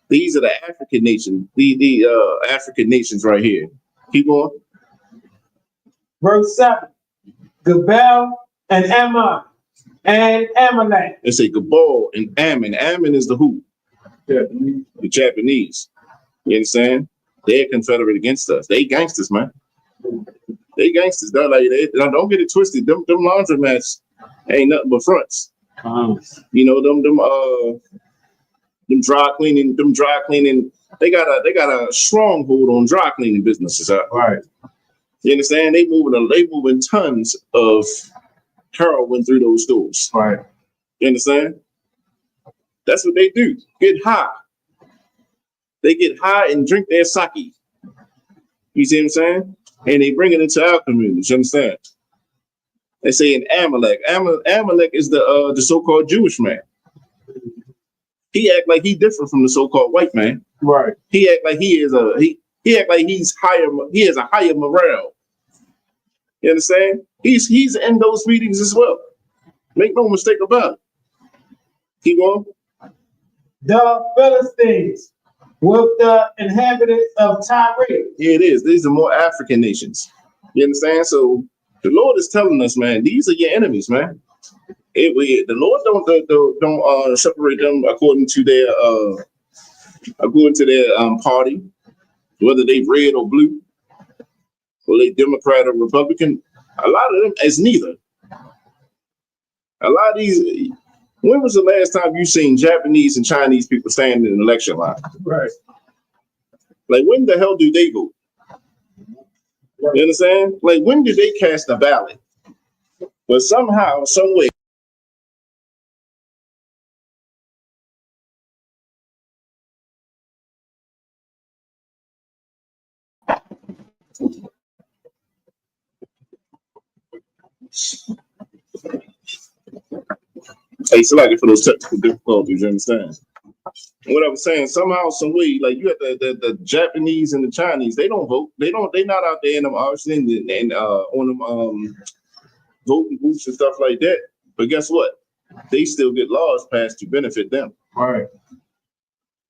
These are the African nations, the African nations right here. Keep going. Verse 7. Gebel and Ammon and Amalek. They say Gabal and Ammon. Ammon is the who? The Japanese. You understand? They're confederate against us. They gangsters, man. They gangsters. They're like, now don't get it twisted. Them laundromats ain't nothing but fronts. You know, them dry cleaning. They got a stronghold on dry cleaning businesses. Right. You understand? They moving tons of heroin through those stores. Right. You understand? That's what they do. Get high. They get high and drink their sake. You see what I'm saying? And they bring it into our communities. You understand? They say in Amalek. Amalek is the so-called Jewish man. He act like he different from the so-called white man. Right. He act like he act like he's higher. He has a higher morale. You understand? He's in those meetings as well. Make no mistake about it. Keep going. The Philistines with the inhabitants of Tyre. Yeah, it is. These are more African nations. You understand? So the Lord is telling us, man, these are your enemies, man. The Lord don't separate them according to their party, whether they red or blue, or they Democrat or Republican. A lot of them is neither. A lot of these. When was the last time you seen Japanese and Chinese people standing in the election line? Right. Like, when the hell do they vote? You understand? Like, when did they cast a ballot? But somehow, some way. Hey, selected for those technical difficulties, you understand? What I was saying, somehow, some way, like you have the Japanese and the Chinese, they don't vote. They're not out there in them Austin and on them voting booths and stuff like that. But guess what? They still get laws passed to benefit them. Right.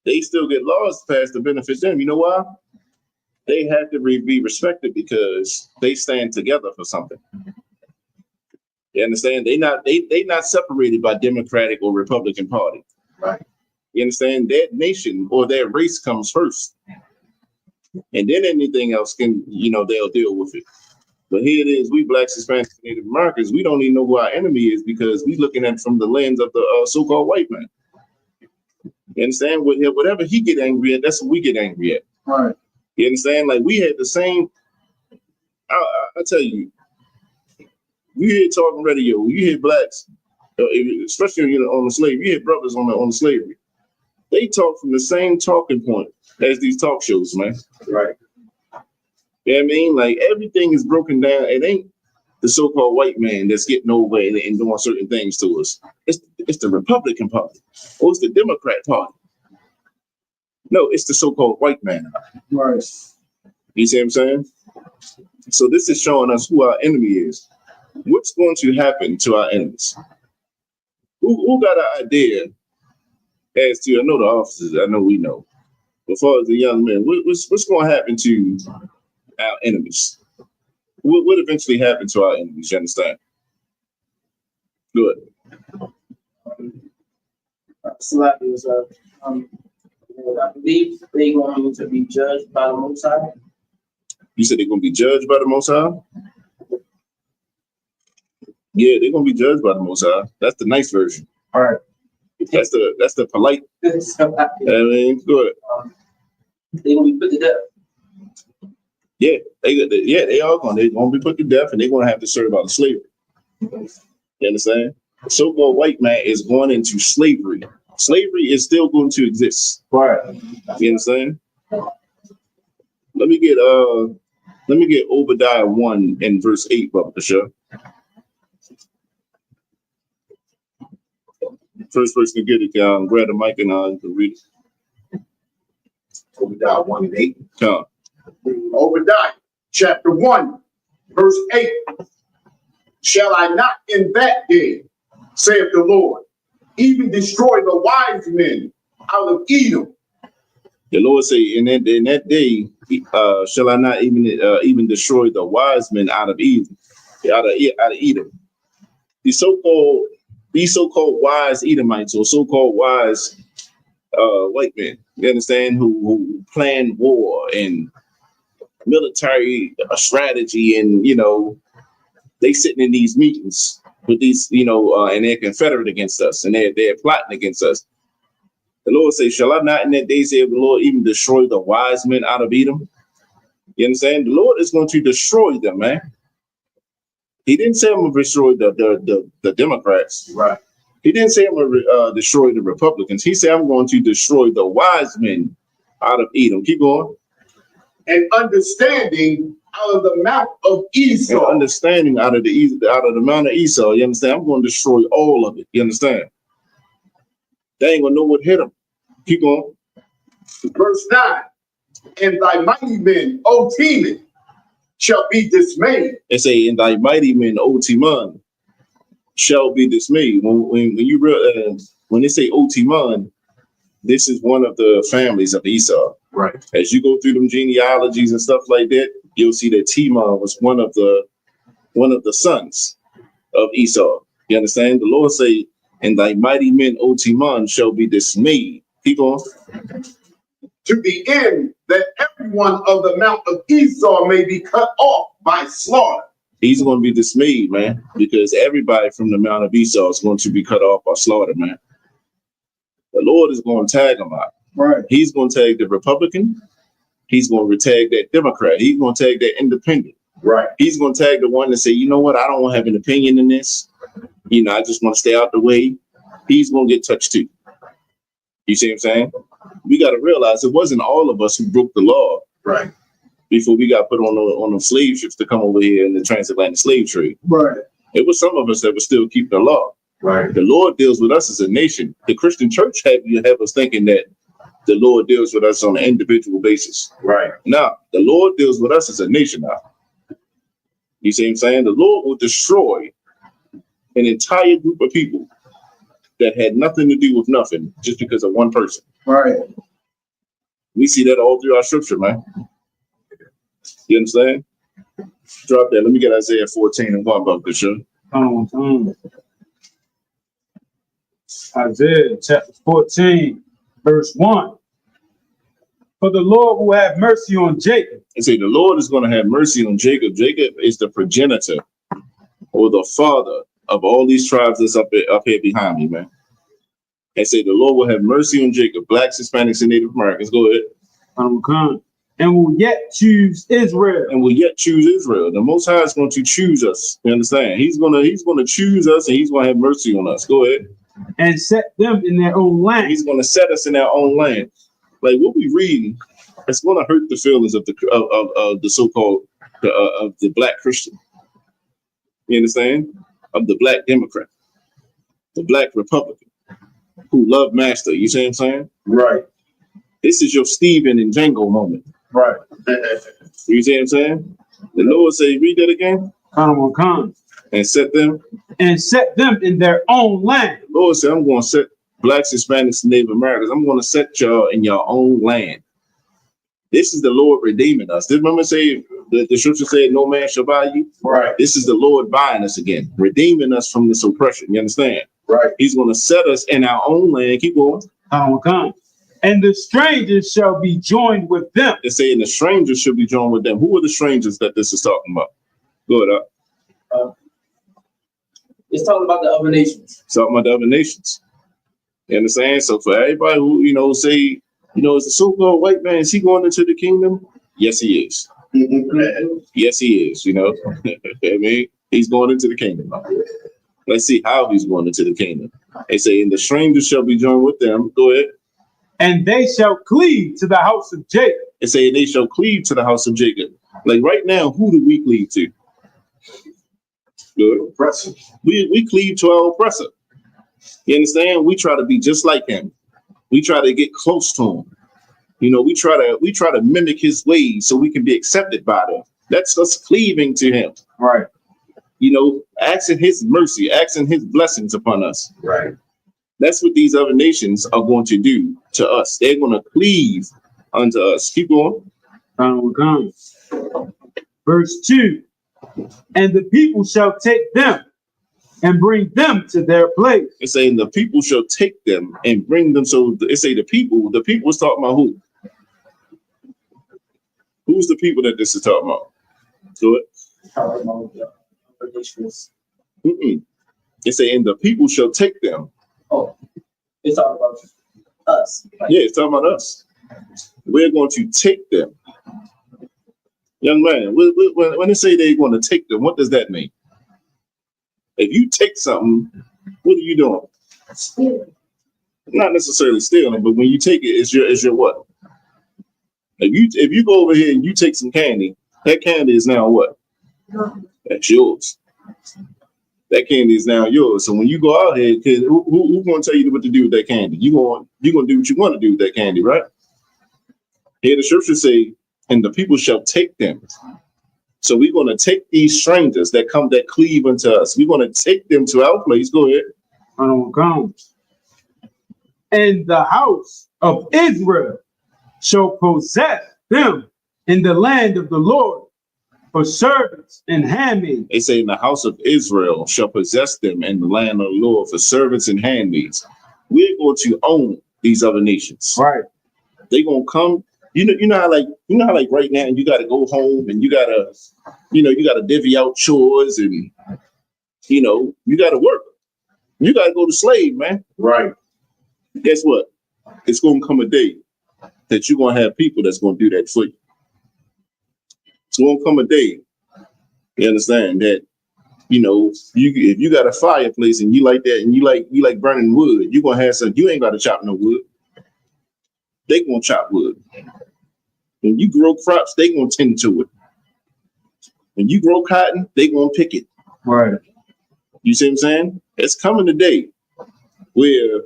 They still get laws passed to benefit them. You know why? They have to be respected because they stand together for something. You understand? They not separated by Democratic or Republican Party. Right. You understand? That nation or that race comes first. And then anything else can, they'll deal with it. But here it is, we Blacks, Hispanics, Native Americans, we don't even know who our enemy is because we looking at it from the lens of the so-called white man. You understand? Whatever he get angry at, that's what we get angry at. Right. You understand? Like, we had the same, I tell you, you hear talking radio, you hear Blacks, especially on the slavery, you hear brothers on the slavery. They talk from the same talking point as these talk shows, man. Right. You know what I mean? Like, everything is broken down. It ain't the so-called white man that's getting over and doing certain things to us. It's the Republican Party or it's the Democrat Party. No, it's the so-called white man. Right. You see what I'm saying? So this is showing us who our enemy is. What's going to happen to our enemies? Who got an idea as to, I know the officers, I know we know, but as far as the young men, what's going to happen to our enemies? What eventually happened to our enemies? You understand? Good. I believe they're going to be judged by the Most High. You said they're going to be judged by the Most High? Yeah, they're going to be judged by the Most High. That's the nice version. All right. That's the polite. I mean, good. They're going to be put to death. Yeah, they are going. They're going to be put to death, and they're going to have to serve out of slavery. You understand? The so-called white man is going into slavery. Slavery is still going to exist. Right. You understand? Let me get Obadiah 1 and verse 8, Brother Bashar. First person to get it, grab the mic and you can read it. Obadiah 1 and 8. Come. Obadiah, chapter 1, verse 8. Shall I not in that day, saith the Lord, even destroy the wise men out of Edom, The Lord say, in that day, shall I not even destroy the wise men out of Edom, out of Edom. These so-called wise Edomites, or so-called wise white men, you understand, who plan war and military strategy, and they sitting in these meetings with these, and they're confederate against us, and they're plotting against us. The Lord says, shall I not in that day say of the Lord even destroy the wise men out of Edom? You understand? The Lord is going to destroy them, man. He didn't say I'm going to destroy the Democrats. Right. He didn't say I'm going to destroy the Republicans. He said I'm going to destroy the wise men out of Edom. Keep going. And understanding out of the mouth of Esau. And understanding out of the mount of Esau. You understand? I'm going to destroy all of it. You understand? They ain't gonna know what hit them. Keep going. Verse 9. And thy mighty men, O Teman, shall be dismayed. They say, and thy mighty men, O Teman, shall be dismayed. When you realize, when they say O Teman, this is one of the families of Esau. Right. As you go through them genealogies and stuff like that, you'll see that Teman was one of the sons of Esau. You understand? The Lord say, and thy mighty men, O Teman, shall be dismayed. Keep on. To the end that everyone of the mount of Esau may be cut off by slaughter. He's going to be dismayed, man, because everybody from the mount of Esau is going to be cut off by slaughter, man. The Lord is going to tag them out. Right. He's going to tag the Republican. He's going to tag that Democrat. He's going to tag that independent. Right. He's going to tag the one that say, you know what, I don't want to have an opinion in this. I just want to stay out the way. He's going to get touched too. You see what I'm saying? We got to realize it wasn't all of us who broke the law. Right. Before we got put on the slave ships to come over here in the transatlantic slave trade. Right. It was some of us that were still keeping the law. Right. The Lord deals with us as a nation. The Christian church have us thinking that the Lord deals with us on an individual basis. Right. Now, the Lord deals with us as a nation now. You see what I'm saying? The Lord will destroy an entire group of people that had nothing to do with nothing just because of one person. Right. We see that all through our scripture, man. You understand? Drop that. Let me get Isaiah 14 and 1 about this, show. Isaiah chapter 14, verse 1. For the Lord will have mercy on Jacob. And say the Lord is going to have mercy on Jacob. Jacob is the progenitor or the father of all these tribes that's up here behind me, man. And say the Lord will have mercy on Jacob, blacks, Hispanics, and Native Americans. Go ahead. And will yet choose Israel. And will yet choose Israel. The Most High is going to choose us. You understand? He's going to choose us, and he's going to have mercy on us. Go ahead. And set them in their own land. He's going to set us in our own land. Like what we reading, it's going to hurt the feelings of the so-called of the black Christian. You understand? Of the black Democrat, the black Republican, who love master. You see what I'm saying? Right. This is your Stephen and Django moment. Right. You see what I'm saying? The Lord say, read that again. And set them in their own land. The Lord said, I'm going to set blacks, Hispanics, and Native Americans. I'm going to set y'all in your own land. This is the Lord redeeming us. Did remember say the scripture said, no man shall buy you? Right. This is the Lord buying us again, redeeming us from this oppression. You understand? Right. He's going to set us in our own land. Keep going. And the strangers shall be joined with them. They're saying the strangers should be joined with them. Who are the strangers that this is talking about? Go ahead. It's talking about the other nations. It's talking about the other nations. You understand? So for everybody who, say, is the so-called white man, is he going into the kingdom? Yes, he is. Yes, he is. I mean, he's going into the kingdom. Let's see how he's going into the kingdom. They say, and the strangers shall be joined with them. Go ahead. And they shall cleave to the house of Jacob. They say, and they shall cleave to the house of Jacob. Like right now, who do we cleave to? Good. Oppressor. We cleave to our oppressor. You understand? We try to be just like him. We try to get close to him. We try to mimic his ways so we can be accepted by them. That's us cleaving to him. Right. Asking his mercy, asking his blessings upon us. Right. That's what these other nations are going to do to us. They're going to cleave unto us. Keep going. Verse 2. And the people shall take them and bring them to their place. It's saying the people shall take them and bring them. So it say the people is talking about who? Who's the people that this is talking about? Do it. It say, and the people shall take them. Oh, it's all about us. Yeah, it's talking about us. We're going to take them. Young man, when they say they're going to take them, what does that mean? If you take something, what are you doing? Stealing. Not necessarily stealing, but when you take it, it's your what? If you go over here and you take some candy, that candy is now what? That's yours. That candy is now yours. So when you go out here, who's going to tell you what to do with that candy? You're going to do what you want to do with that candy, right? Here the scripture say, and the people shall take them. So we're going to take these strangers that cleave unto us. We're going to take them to our place. Go ahead. And the house of Israel shall possess them in the land of the Lord for servants and handmaids. They say, in the house of Israel shall possess them in the land of the Lord for servants and handmaids. We're going to own these other nations. Right. They're going to come. You know how like right now you got to go home and you got to divvy out chores and, you got to work. You got to go to slave, man. Right. Guess what? It's going to come a day that you're going to have people that's going to do that for you. It's going to come a day, you understand, that, if you got a fireplace and you like that and you like burning wood, you're going to have some, you ain't got to chop no wood. They going to chop wood. When you grow crops, they going to tend to it. When you grow cotton, they going to pick it. Right. You see what I'm saying? It's coming a day where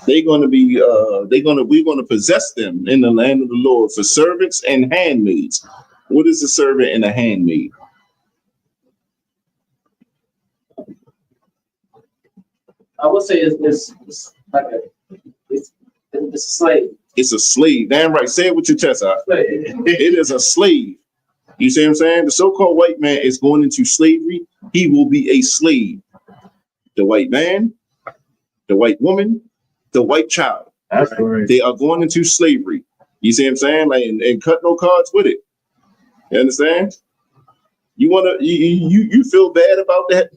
we're going to possess them in the land of the Lord for servants and handmaids. What is a servant and a handmaid? I would say it's like it's a slave. It's a slave. Damn right. Say it with your chest out. It is a slave. You see what I'm saying? The so-called white man is going into slavery. He will be a slave. The white man, the white woman, the white child. That's right. They are going into slavery. You see what I'm saying? Like, and cut no cards with it. You understand? You feel bad about that?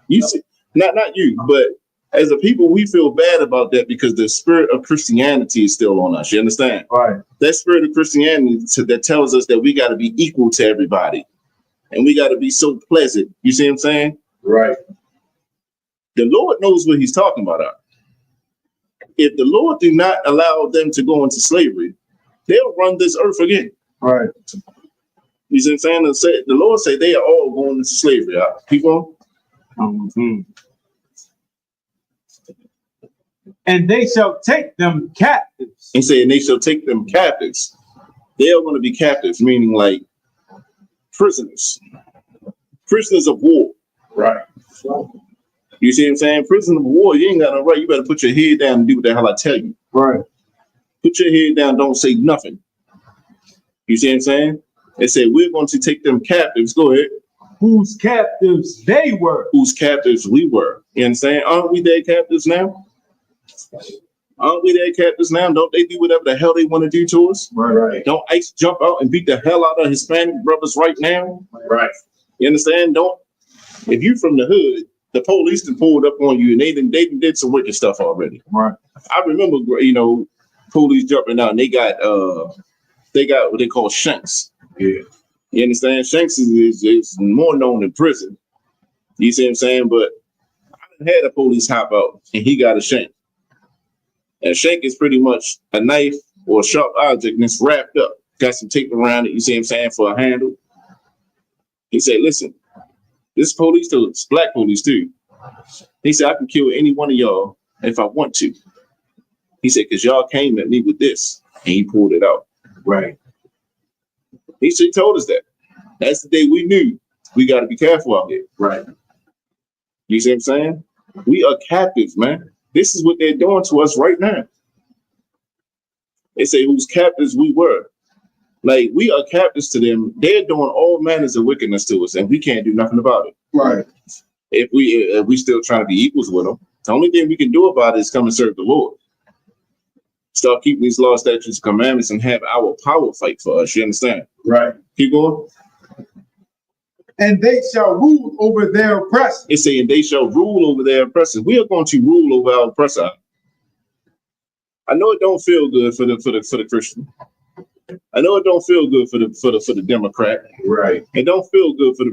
You see, not you, but as a people, we feel bad about that because the spirit of Christianity is still on us. You understand? Right. That spirit of Christianity that tells us that we got to be equal to everybody and we got to be so pleasant. You see what I'm saying? Right. The Lord knows what he's talking about. If the Lord do not allow them to go into slavery, they'll run this earth again. Right. You see what I'm saying? The Lord say they are all going into slavery. Keep on. And they shall take them captives. He said, and they shall take them captives. They are going to be captives, meaning like prisoners of war. Right. You see what I'm saying? Prisoner of war, you ain't got no right. You better put your head down and do what the hell I tell you. Right. Put your head down, don't say nothing. You see what I'm saying? They said, we're going to take them captives. Go ahead. Whose captives they were. Whose captives we were. You understand? Aren't we their captives now? Aren't we their captives now? Don't they do whatever the hell they want to do to us? Right. Don't ICE jump out and beat the hell out of Hispanic brothers right now? Right. You understand? If you from the hood, the police done pulled up on you and they did some wicked stuff already. Right. I remember, police jumping out and they got what they call shanks. Yeah. You understand? Shanks is more known in prison. You see what I'm saying? But I had a police hop out and he got a shank. And a shank is pretty much a knife or a sharp object and it's wrapped up. Got some tape around it, you see what I'm saying, for a handle. He said, listen, this police too, it's black police too. He said, I can kill any one of y'all if I want to. He said, because y'all came at me with this. And he pulled it out. Right. He told us that. That's the day we knew we got to be careful out here. Right. You see what I'm saying? We are captives, man. This is what they're doing to us right now. They say whose captives we were. Like, we are captives to them. They're doing all manners of wickedness to us, and we can't do nothing about it. Right. If we still trying to be equals with them, the only thing we can do about it is come and serve the Lord. Start keeping these laws, statutes, and commandments, and have our power fight for us. You understand? Right. Keep going. And they shall rule over their oppressors. It's saying they shall rule over their oppressors. We are going to rule over our oppressor. I know it don't feel good for the Christian. I know it don't feel good for the Democrat. Right. It don't feel good for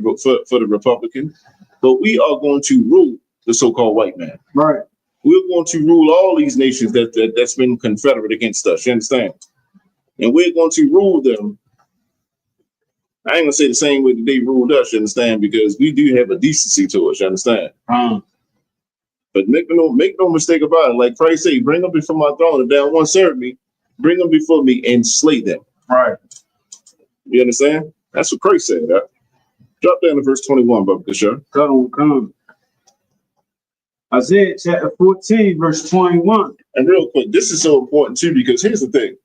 the Republican. But we are going to rule the so-called white man. Right. We're going to rule all these nations that's been confederate against us. You understand? And we're going to rule them. I ain't gonna say the same way that they ruled us, you understand, because we do have a decency to us, you understand? But make no mistake about it. Like Christ said, bring them before my throne. If they don't want to serve me, bring them before me and slay them. Right. You understand? That's what Christ said. Huh? Drop down to verse 21, Brother Kishore. Come. Isaiah chapter 14, verse 21. And real quick, this is so important too, because here's the thing.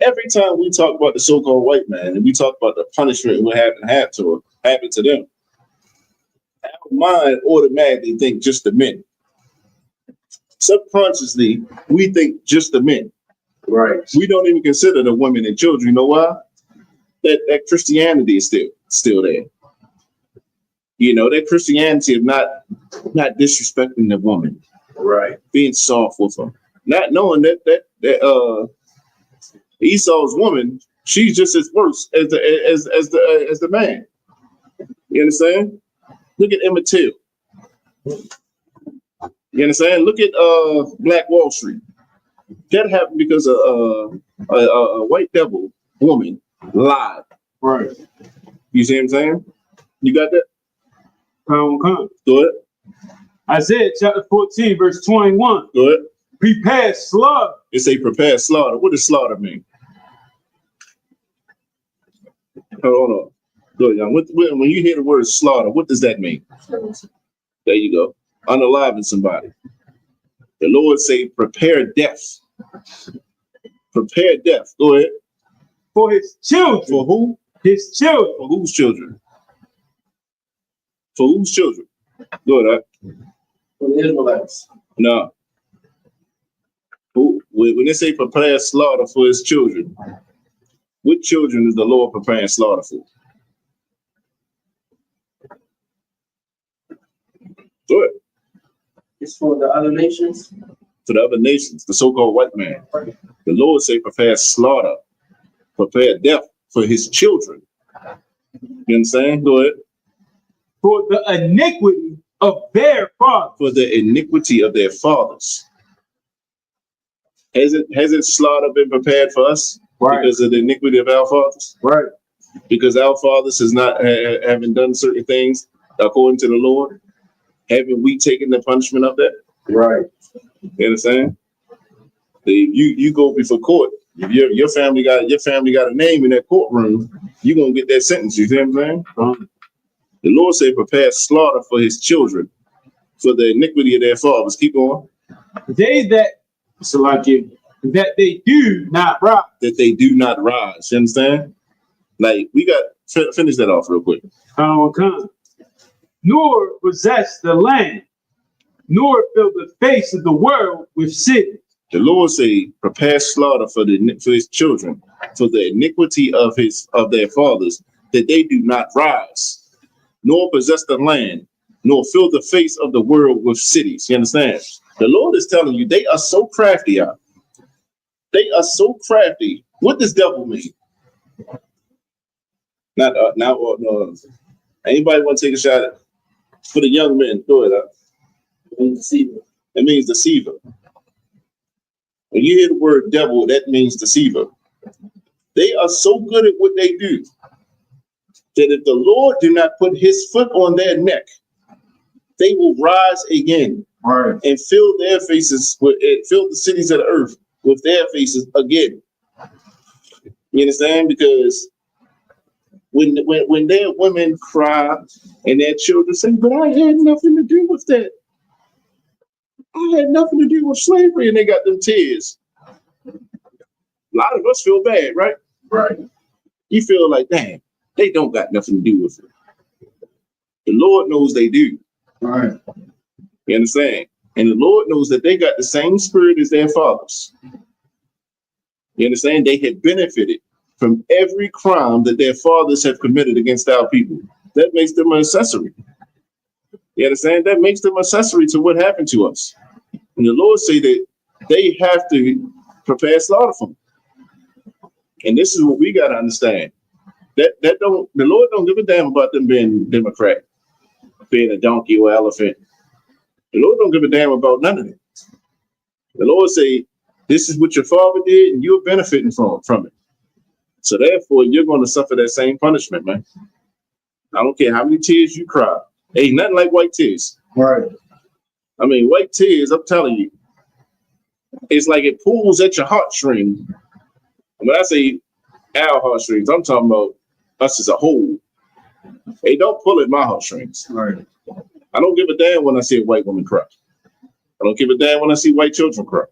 Every time we talk about the so-called white man and we talk about the punishment what happened to them, our mind automatically think just the men. Subconsciously, we think just the men. Right. We don't even consider the women and children. You know why? That Christianity is still there. You know, that Christianity of not disrespecting the woman. Right. Being soft with them. Not knowing that Esau's woman, she's just as worse as the man. You understand? Look at Emmett Till. You understand? Look at Black Wall Street. That happened because a white devil woman lied. Right. You see what I'm saying? You got that? Come. Go ahead. Isaiah chapter 14, verse 21. Go ahead. Prepare slaughter. It say prepare slaughter. What does slaughter mean? Hold on. Go ahead, young. When you hear the word slaughter, what does that mean? There you go. Unaliving somebody. The Lord say prepare death. Prepare death. Go ahead. For his children. For who? His children. For whose children? For whose children? Go ahead. For the Israelites. No. When they say prepare slaughter for his children, what children is the Lord preparing slaughter for? Go ahead. It's for the other nations. For the other nations, the so-called white man. The Lord say prepare slaughter, prepare death for his children. You understand? Go ahead. For the iniquity of their fathers. For the iniquity of their fathers. Has it slaughter been prepared for us? Right. Because of the iniquity of our fathers? Right. Because our fathers has not haven't done certain things according to the Lord? Haven't we taken the punishment of that? Right. You understand? You go before court. If your family got a name in that courtroom, you're gonna get that sentence. You see what I'm saying? The Lord said, prepare slaughter for his children, for the iniquity of their fathers. Keep going. They that they do not rise. That they do not rise. You understand? Like, we got finish that off real quick. Come. Nor possess the land, nor fill the face of the world with cities. The Lord say, prepare slaughter for his children, for the iniquity of their fathers, that they do not rise, nor possess the land, nor fill the face of the world with cities. You understand? The Lord is telling you they are so crafty out. They are so crafty. What does devil mean? Not no. Anybody want to take a shot at for the young men? Go ahead. It means deceiver. When you hear the word devil, that means deceiver. They are so good at what they do that if the Lord do not put his foot on their neck, they will rise again. Right. And fill their faces fill the cities of the earth with their faces again. You understand? Because when their women cry and their children say, but I had nothing to do with that. I had nothing to do with slavery, and they got them tears. A lot of us feel bad, right? Right. You feel like, damn, they don't got nothing to do with it. The Lord knows they do. Right. You understand? And the Lord knows that they got the same spirit as their fathers. You understand? They have benefited from every crime that their fathers have committed against our people. That makes them an accessory. You understand? That makes them accessory to what happened to us. And the Lord say that they have to prepare slaughter for them. And this is what we got to understand. The Lord don't give a damn about them being Democrat, being a donkey or elephant. The Lord don't give a damn about none of it. The Lord say, this is what your father did, and you're benefiting from it. So therefore, you're going to suffer that same punishment, man. I don't care how many tears you cry. Ain't nothing like white tears. Right. I mean, white tears, I'm telling you, it's like it pulls at your heartstrings. When I say our heartstrings, I'm talking about us as a whole. They don't pull at my heartstrings. Right. I don't give a damn when I see a white woman cry. I don't give a damn when I see white children cry.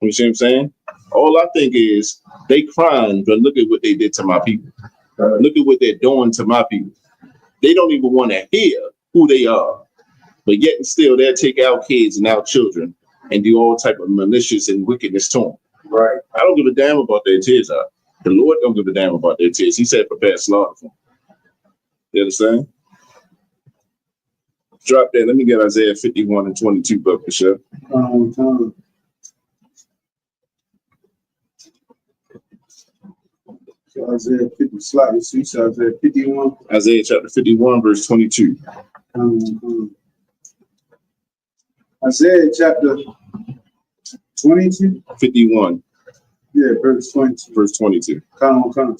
You see what I'm saying? All I think is they crying, but look at what they did to my people. Look at what they're doing to my people. They don't even want to hear who they are, but yet and still they'll take our kids and our children and do all type of malicious and wickedness to them. Right. I don't give a damn about their tears. The Lord don't give a damn about their tears. He said prepare slaughter for them. You understand? Drop that. Let me get Isaiah 51 and 22, Buck Michelle. So Isaiah 50, slightly sweet. So Isaiah 51. Isaiah chapter 51, verse 22. Isaiah chapter 22. 51, Yeah, verse 22. verse 22. Come on.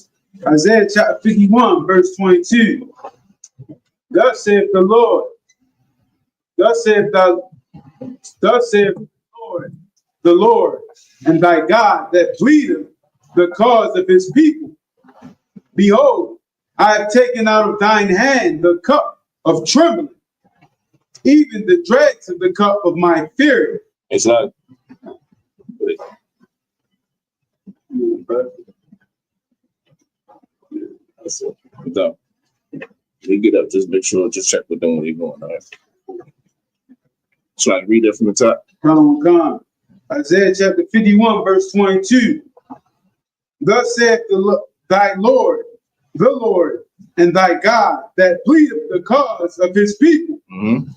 Isaiah chapter 51, verse 22. Thus saith the Lord. Thus saith the Lord, and thy God that pleadeth the cause of his people. Behold, I have taken out of thine hand the cup of trembling, even the dregs of the cup of my fury. It's like, so, we get up, just make sure, just check with them when you're going. All right. So I read that from the top. Come on. Isaiah chapter 51, verse 22. Thus saith thy Lord, the Lord, and thy God that pleadeth the cause of his people. Mm-hmm.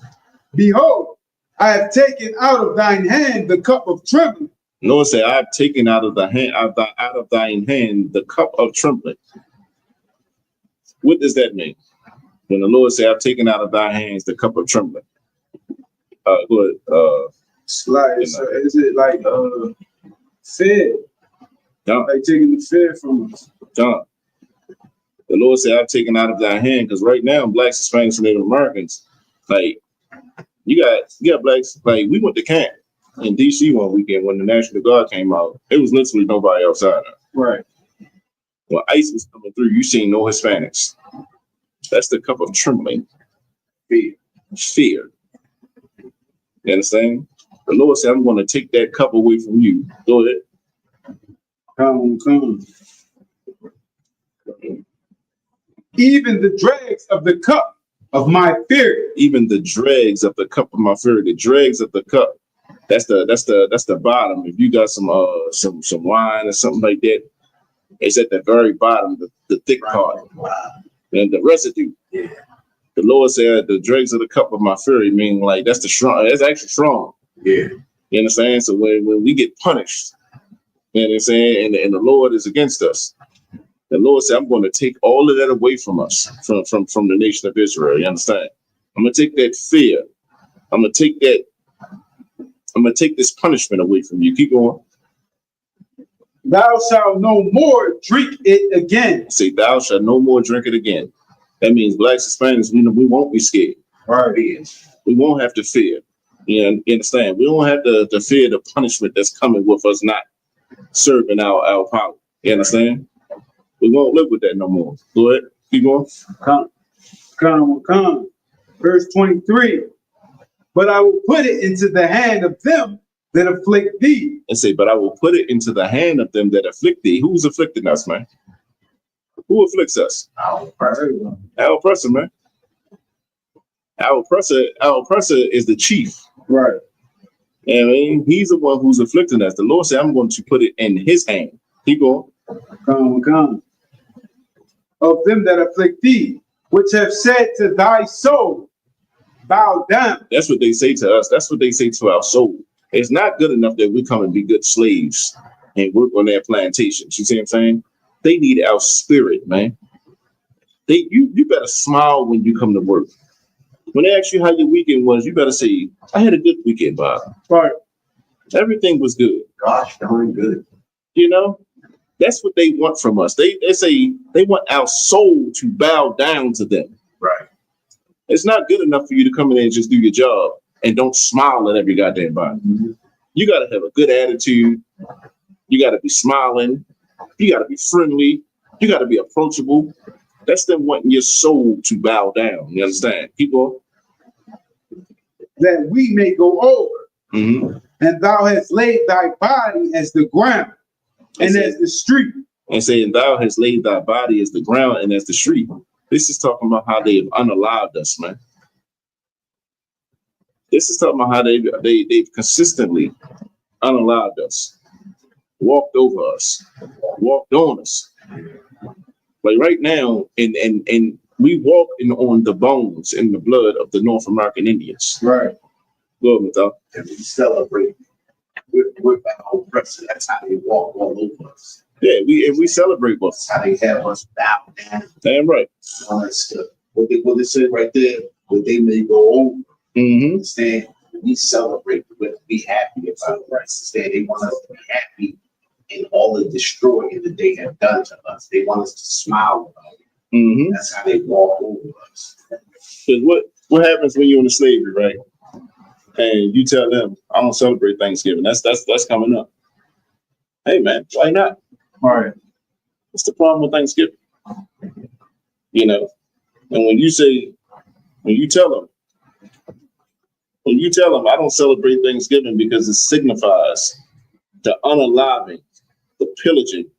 Behold, I have taken out of thine hand the cup of trembling. Lord said, I've taken out of thine hand the cup of trembling. What does that mean? When the Lord said, I've taken out of thy hands the cup of trembling. Is it like fear? John. Like taking the fear from us. John. The Lord said, I've taken out of thy hand, because right now, blacks, Hispanics, and Native Americans, like, you got blacks, like, we went to camp in DC one weekend when the National Guard came out. It was literally nobody outside. Right. When ICE was coming through, you seen no Hispanics. That's the cup of trembling. Fear. You understand? The Lord said, I'm going to take that cup away from you. Go ahead. Come. Even the dregs of the cup of my fury. Even the dregs of the cup of my fury. The dregs of the cup. That's the bottom. If you got some wine or something like that, it's at the very bottom, the thick part. Wow. And the residue. Yeah. The Lord said the dregs of the cup of my fury, meaning like that's actually strong. Yeah. You understand? So when we get punished, you know what I'm saying, and the Lord is against us, the Lord said, I'm going to take all of that away from us, from the nation of Israel. You understand? I'm going to take that fear. I'm going to take this punishment away from you. Keep going. Thou shalt no more drink it again. Say, thou shalt no more drink it again. That means blacks, Hispanics, we won't be scared. Right. We won't have to fear. You understand? We don't have to fear the punishment that's coming with us not serving our power. You understand? We won't live with that no more. Go ahead. Keep going. Come. Verse 23. But I will put it into the hand of them that afflict thee. And say, but I will put it into the hand of them that afflict thee. Who's afflicting us, man? Who afflicts us? Our oppressor, man. Our oppressor is the chief. Right. And I mean, he's the one who's afflicting us. The Lord said, I'm going to put it in his hand. Keep going. Come. Of them that afflict thee, which have said to thy soul, bow down. That's what they say to us. That's what they say to our soul. It's not good enough that we come and be good slaves and work on their plantations. You see what I'm saying? They need our spirit, man. You better smile when you come to work. When they ask you how your weekend was, you better say, I had a good weekend, Bob. Right. Everything was good. Gosh darn good. You know, that's what they want from us. They say they want our soul to bow down to them. Right. It's not good enough for you to come in and just do your job and don't smile at every goddamn body. Mm-hmm. You got to have a good attitude. You got to be smiling. You got to be friendly. You got to be approachable. That's them wanting your soul to bow down. You understand? Keep going. That we may go over. Mm-hmm. And thou hast laid thy body as the ground and as the street. And saying, thou hast laid thy body as the ground and as the street. This is talking about how they have unalived us, man. This is talking about how they've consistently unalived us, walked over us, walked on us. Like right now, and we walk on the bones and the blood of the North American Indians. Right. Go ahead, Mathal. And we celebrate with our oppressor. That's how they walk all over us. Yeah, we celebrate with That's how they have us bow down. Damn right. All that stuff. What they said right there, what they may go over. Mm-hmm. Understand? We celebrate with, be happy about it. Understand? They want us to be happy in all the destroying that they have done to us. They want us to smile about it. Mm-hmm. That's how they walk over us. Because what happens when you're in slavery, right? And you tell them, I don't celebrate Thanksgiving. That's coming up. Hey man, why not? All right. What's the problem with Thanksgiving? You know, and when you tell them, I don't celebrate Thanksgiving because it signifies the unaliving, the pillaging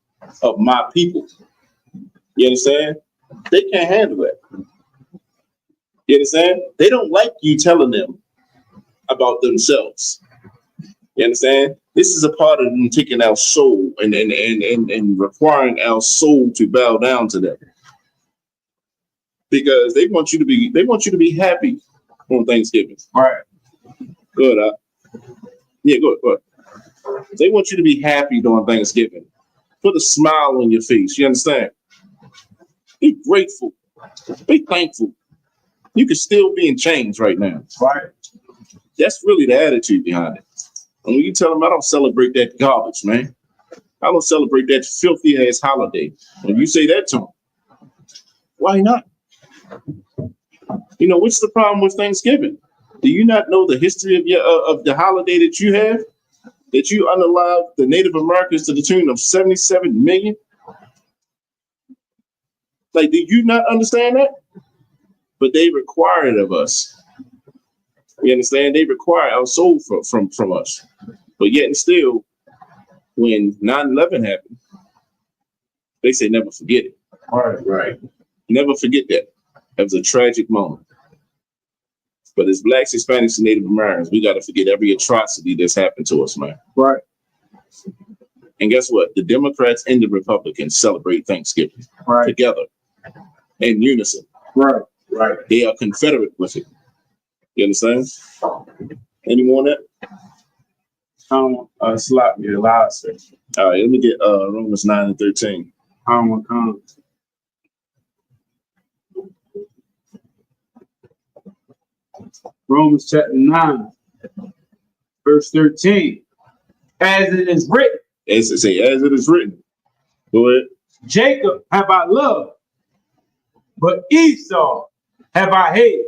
of my people. You understand? They can't handle that. You understand? They don't like you telling them about themselves. You understand? This is a part of them taking our soul and requiring our soul to bow down to them. Because they want you to be happy on Thanksgiving. All right. Good. Yeah, go ahead. They want you to be happy during Thanksgiving. Put a smile on your face. You understand? Be grateful. Be thankful. You can still be in chains right now. Right. That's really the attitude behind it. And when you tell them, I don't celebrate that garbage, man. I don't celebrate that filthy ass holiday. When you say that to them, why not? You know, what's the problem with Thanksgiving? Do you not know the history of the holiday that you have? That you unalived the Native Americans to the tune of 77 million? Like, do you not understand that? But they require it of us. You understand? They require our soul from us. But yet and still, when 9/11 happened, they say never forget it. Right. Never forget that. That was a tragic moment. But as Blacks, Hispanics, and Native Americans, we got to forget every atrocity that's happened to us, man. Right. And guess what? The Democrats and the Republicans celebrate Thanksgiving together in unison. Right. They are confederate with it. You understand? Any more on that? I don't want slap me loud, sir. All right, let me get Romans 9 and 13. I don't want to come. Romans chapter 9, verse 13. As it is written. As it is written. Go ahead. Jacob have I loved, but Esau have I hated.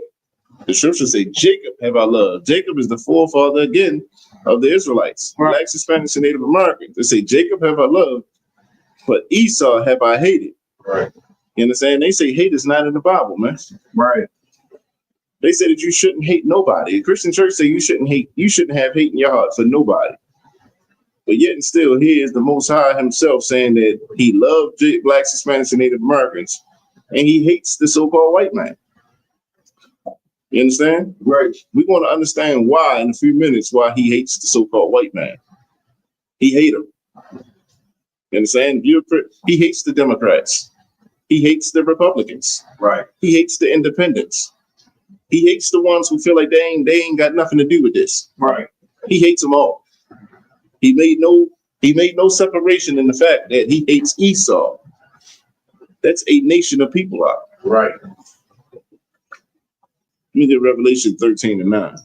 The scriptures say, Jacob have I loved. Jacob is the forefather again of the Israelites, Blacks, Hispanics, and Native Americans. They say, Jacob have I loved, but Esau have I hated. Right. You understand? They say hate is not in the Bible, man. Right. They say that you shouldn't hate nobody. The Christian church say you shouldn't have hate in your heart for nobody. But yet and still, here is the Most High himself saying that he loved blacks, Hispanics, and Native Americans, and he hates the so-called white man. You understand? Right. We're going to understand why in a few minutes, why he hates the so-called white man. He hates him. You understand? He hates the Democrats. He hates the Republicans. Right. He hates the independents. He hates the ones who feel like they ain't got nothing to do with this. Right. He hates them all. He made no separation in the fact that he hates Esau. That's a nation of people out. Right. Let me get Revelation 13 and 9.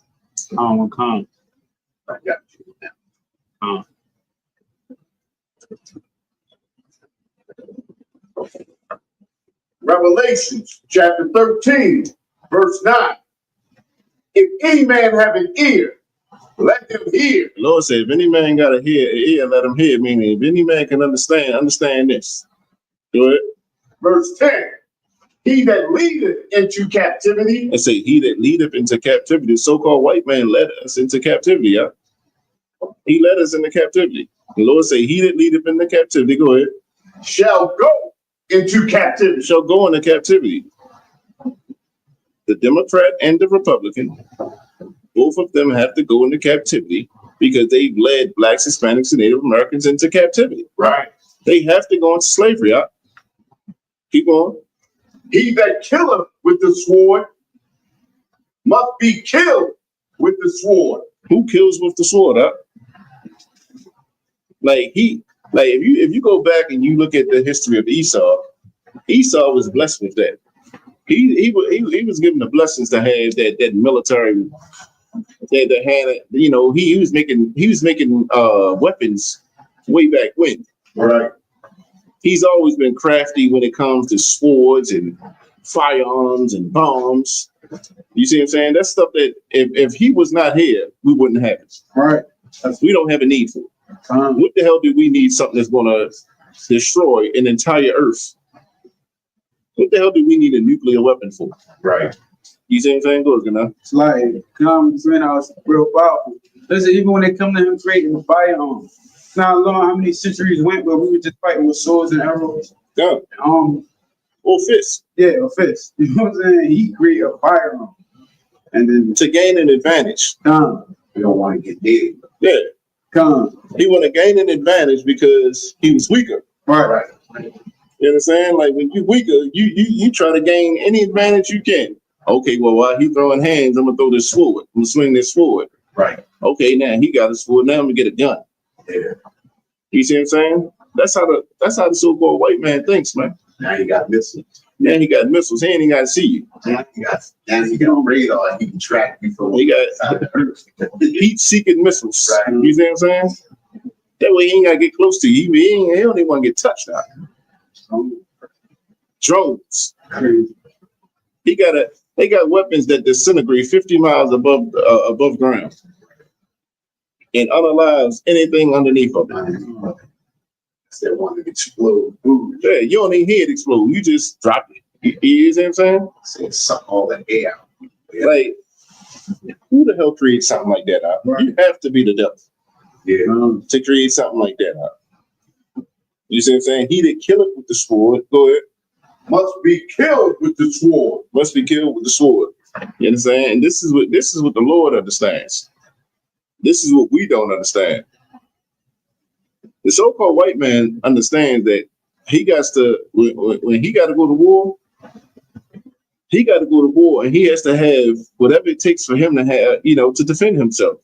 Come. I got you now. Revelations chapter 13, verse 9. If any man have an ear, let him hear. The Lord said, if any man got an ear, let him hear. Meaning, if any man can understand this. Go ahead. Verse 10. He that leadeth into captivity. And say, he that leadeth into captivity, the so-called white man led us into captivity. Yeah? He led us into captivity. The Lord say, he that leadeth into captivity, go ahead, Shall go into captivity. shall go into captivity. The Democrat and the Republican, both of them have to go into captivity because they've led blacks, Hispanics, and Native Americans into captivity. Right. They have to go into slavery. Yeah? Keep on. He that killeth with the sword must be killed with the sword. Who kills with the sword? Huh? If you go back and you look at the history of Esau was blessed with that. He was given the blessings to have that military that had, you know, he was making weapons way back when. Right. He's always been crafty when it comes to swords and firearms and bombs. You see what I'm saying? That's stuff that if he was not here, we wouldn't have it. Right. We don't have a need for it. What the hell do we need something that's going to destroy an entire earth? What the hell do we need a nuclear weapon for? Right. You see what I'm saying? Go ahead, now. It's like, saying I was real powerful. Listen, even when they come to him creating the firearms, it's not long how many centuries went where we were just fighting with swords and arrows. Yeah. Or fists. Yeah, or fists. You know what I'm saying? He created a firearm. And then To gain an advantage. We don't want to get dead. Yeah. He want to gain an advantage because he was weaker. Right. You understand? Like when you weaker, you try to gain any advantage you can. Okay, well, while he throwing hands, I'm gonna throw this sword. I'm gonna swing this sword. Right. Okay, now he got a sword. Now I'm gonna get a gun. Yeah. You see what I'm saying? That's how the so-called white man thinks, man. Now he got missiles. Now he got missiles. He ain't even got to see you. Now he got radar. He can track you from He got outside the earth. heat-seeking missiles. Right. You see what I'm saying? That way he ain't got to get close to you. He don't even want to get touched out. Drones. Crazy. They got weapons that disintegrate 50 miles above ground and unalives anything underneath of it. That one to explode. Ooh, Yeah, you don't even hear it explode. You just drop it. You see what I'm saying? say suck all that air out. Like, who the hell creates something like that out? Right. You have to be the devil Yeah. to create something like that out. You see what I'm saying? He that killeth with the sword, go ahead, Must be killed with the sword. must be killed with the sword. You understand? And this is what the Lord understands. This is what we don't understand. The so-called white man understands that he got to when he got to go to war. He got to go to war, and he has to have whatever it takes for him to have, you know, to defend himself.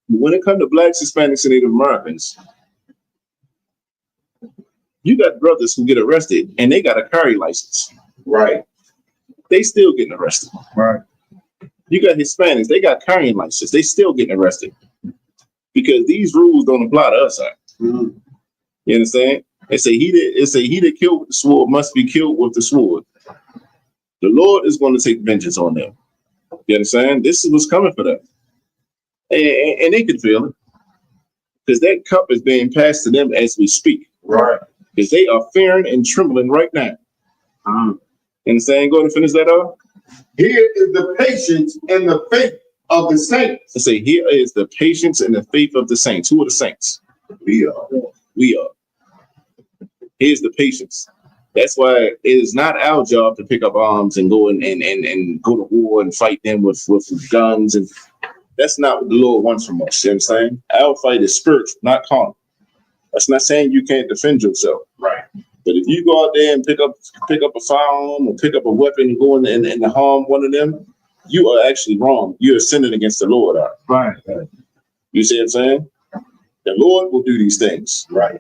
When it comes to blacks, Hispanics, and Native Americans, you got brothers who get arrested and they got a carry license. Right. They still getting arrested. Right. You got Hispanics, they got carrying license. They still getting arrested because these rules don't apply to us. You understand? It say he that killed with the sword must be killed with the sword. The Lord is going to take vengeance on them. You understand? This is what's coming for them, and they can feel it because that cup is being passed to them as we speak. Right. Because they are fearing and trembling right now. You understand? Go ahead and finish that off. Here is the patience and the faith of the saints. I say, here is the patience and the faith of the saints. Who are the saints? We are. We are. Here's the patience. That's why it is not our job to pick up arms and go and go to war and fight them with guns. And that's not what the Lord wants from us. You understand? Our fight is spiritual, not carnal. That's not saying you can't defend yourself. Right. But if you go out there and pick up a firearm or pick up a weapon and go in and harm one of them, you are actually wrong. You're sinning against the Lord. Right. You see what I'm saying? The Lord will do these things. Right.